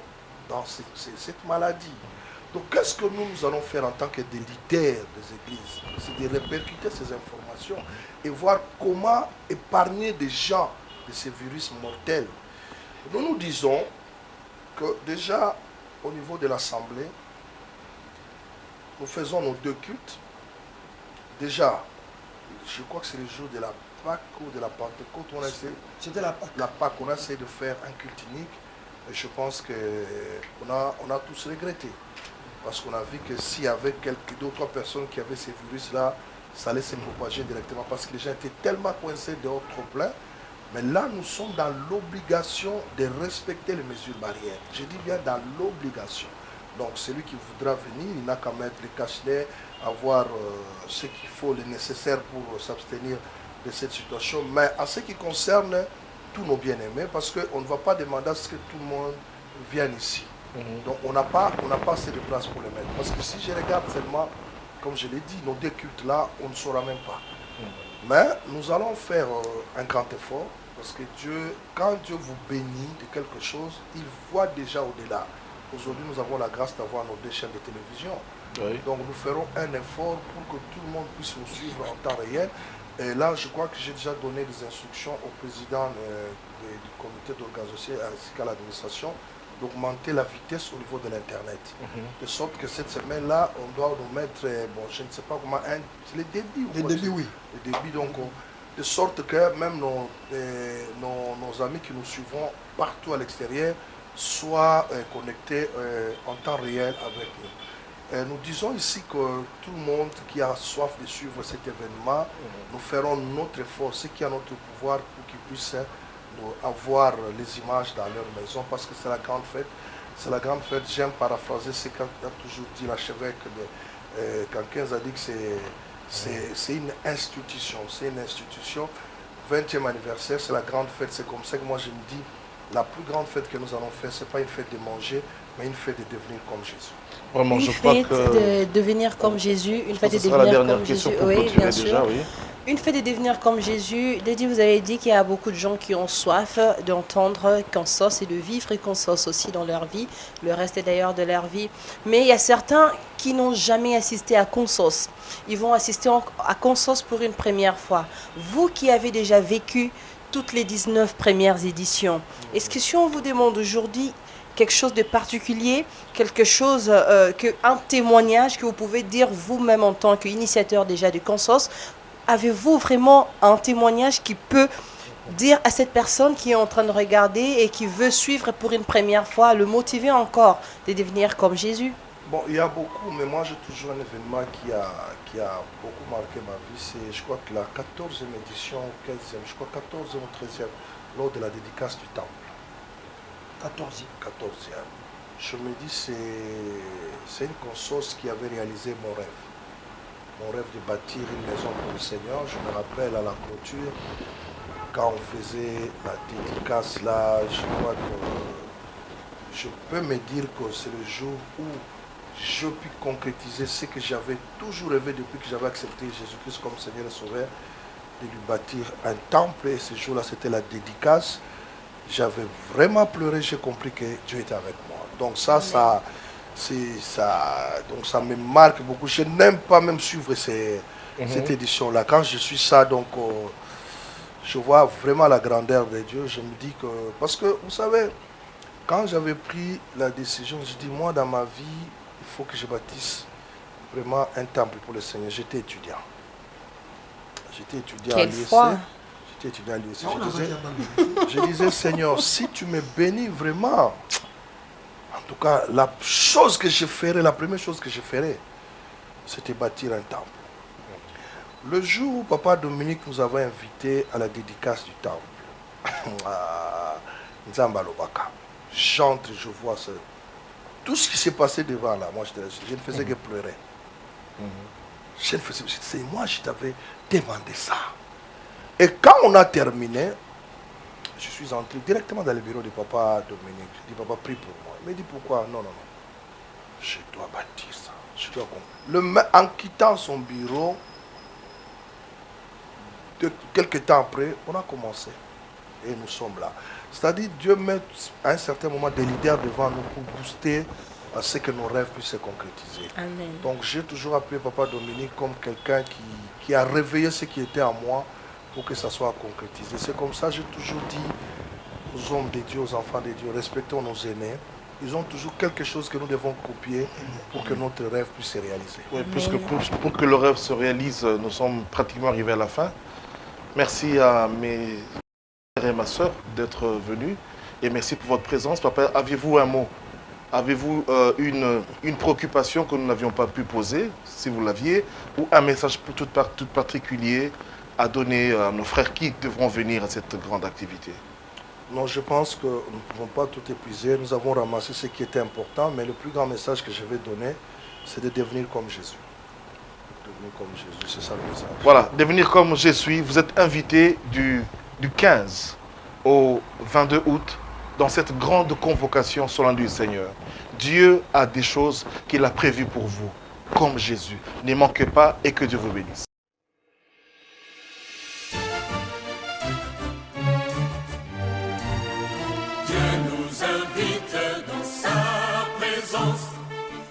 dans cette maladie. Donc, qu'est-ce que nous allons faire en tant que des leaders des églises? C'est de répercuter ces informations et voir comment épargner des gens de ces virus mortels. Nous nous disons, que déjà, au niveau de l'Assemblée, nous faisons nos 2 cultes. Déjà, je crois que c'est le jour de la Pâque ou de la Pentecôte. C'était la Pâque. La Pâque, on a essayé de faire un culte unique. Et je pense qu'on a tous regretté. Parce qu'on a vu que s'il y avait deux ou trois personnes qui avaient ces virus-là, ça allait se propager directement. Parce que les gens étaient tellement coincés dehors, trop pleins. Mais là, nous sommes dans l'obligation de respecter les mesures barrières. Je dis bien dans l'obligation. Donc, celui qui voudra venir, il n'a qu'à mettre les cache-nez, avoir ce qu'il faut, le nécessaire pour s'abstenir de cette situation. Mais en ce qui concerne tous nos bien-aimés, parce qu'on ne va pas demander à ce que tout le monde vienne ici. Donc, on n'a pas assez de place pour les mettre. Parce que si je regarde seulement, comme je l'ai dit, nos 2 cultes-là, on ne saura même pas. Mais nous allons faire un grand effort. Parce que Dieu, quand Dieu vous bénit de quelque chose, il voit déjà au-delà. Aujourd'hui, nous avons la grâce d'avoir nos 2 chaînes de télévision. Oui. Donc, nous ferons un effort pour que tout le monde puisse nous suivre en temps réel. Et là, je crois que j'ai déjà donné des instructions au président du comité d'organisation ainsi qu'à l'administration d'augmenter la vitesse au niveau de l'Internet. De sorte que cette semaine-là, on doit nous mettre, bon, je ne sais pas comment, c'est les débits. Les débits, oui. Les débits, donc, de sorte que même nos amis qui nous suivent partout à l'extérieur soient connectés en temps réel avec nous. Nous disons ici que tout le monde qui a soif de suivre cet événement, nous ferons notre effort, ce qui est à notre pouvoir pour qu'ils puissent avoir les images dans leur maison, parce que c'est la grande fête. C'est la grande fête. J'aime paraphraser ce qu'a toujours dit l'archevêque Cankens a dit que c'est une institution. C'est une institution. 20e anniversaire, c'est la grande fête. C'est comme ça que moi je me dis, la plus grande fête que nous allons faire, ce n'est pas une fête de manger, mais une fête de devenir comme Jésus. Vraiment, une fête de devenir comme Jésus, une fête de devenir comme Jésus. Oui, bien sûr. Déjà, oui. Une fête de devenir comme Jésus. Lady, vous avez dit qu'il y a beaucoup de gens qui ont soif d'entendre Consos et de vivre Consos aussi dans leur vie, le reste d'ailleurs de leur vie. Mais il y a certains qui n'ont jamais assisté à Consos. Ils vont assister à Consos pour une première fois. Vous qui avez déjà vécu toutes les 19 premières éditions, est-ce que si on vous demande aujourd'hui quelque chose de particulier, quelque chose, un témoignage que vous pouvez dire vous-même en tant qu'initiateur déjà de Consos, avez-vous vraiment un témoignage qui peut dire à cette personne qui est en train de regarder et qui veut suivre pour une première fois, le motiver encore de devenir comme Jésus? Bon, il y a beaucoup, mais moi j'ai toujours un événement qui a beaucoup marqué ma vie. C'est, je crois que la 14e édition, 15e, je crois 14e ou 13e, lors de la dédicace du temple. 14e. Je me dis, c'est une conscience qui avait réalisé mon rêve. Mon rêve de bâtir une maison pour le Seigneur. Je me rappelle à la clôture, quand on faisait la dédicace là, je crois que je peux me dire que c'est le jour où je puis concrétiser ce que j'avais toujours rêvé depuis que j'avais accepté Jésus-Christ comme Seigneur et Sauveur, de lui bâtir un temple. Et ce jour-là, c'était la dédicace. J'avais vraiment pleuré, j'ai compris que Dieu était avec moi. Donc ça me marque beaucoup. Je n'aime pas même suivre cette édition-là. Quand je suis ça, donc je vois vraiment la grandeur de Dieu. Je me dis que, parce que vous savez, quand j'avais pris la décision, je dis moi dans ma vie, il faut que je bâtisse vraiment un temple pour le Seigneur. J'étais étudiant. J'étais étudiant à l'IEC. Je disais, Seigneur, si tu me bénis vraiment, en tout cas, la chose que je ferais, la première chose que je ferais, c'était bâtir un temple. Le jour où Papa Dominique nous avait invités à la dédicace du temple, à Nzambalobaka, j'entre, je vois ça. Tout ce qui s'est passé devant là, moi je ne faisais que pleurer. C'est moi, je t'avais demandé ça. Et quand on a terminé, je suis entré directement dans le bureau de Papa Dominique. Je dis, Papa, prie pour moi. Il me dit, pourquoi? Non. Je dois bâtir ça. Je dois comprendre. En quittant son bureau, quelques temps après, on a commencé. Et nous sommes là. C'est-à-dire, Dieu met à un certain moment des leaders devant nous pour booster à ce que nos rêves puissent se concrétiser. Amen. Donc, j'ai toujours appelé Papa Dominique comme quelqu'un qui a réveillé ce qui était en moi, pour que ça soit concrétisé. C'est comme ça que j'ai toujours dit aux hommes de Dieu, aux enfants de Dieu, respectons nos aînés, ils ont toujours quelque chose que nous devons copier pour que notre rêve puisse se réaliser. Oui, puisque pour que le rêve se réalise, nous sommes pratiquement arrivés à la fin. Merci à mes frères et ma soeur d'être venus et merci pour votre présence. Papa, aviez-vous un mot? Avez-vous une préoccupation que nous n'avions pas pu poser, si vous l'aviez, ou un message tout particulier à donner à nos frères qui devront venir à cette grande activité? Non, je pense que nous ne pouvons pas tout épuiser. Nous avons ramassé ce qui était important, mais le plus grand message que je vais donner, c'est de devenir comme Jésus. Devenir comme Jésus, c'est ça le message. Voilà, devenir comme Jésus. Vous êtes invité du 15 au 22 août dans cette grande convocation solennelle du Seigneur. Dieu a des choses qu'il a prévues pour vous, comme Jésus. Ne manquez pas et que Dieu vous bénisse.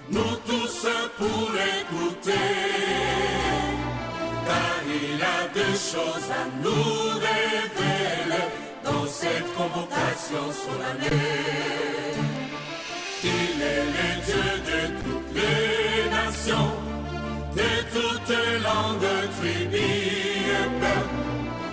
Nous tous pour écouter, car il a des choses à nous révéler dans cette convocation solennelle.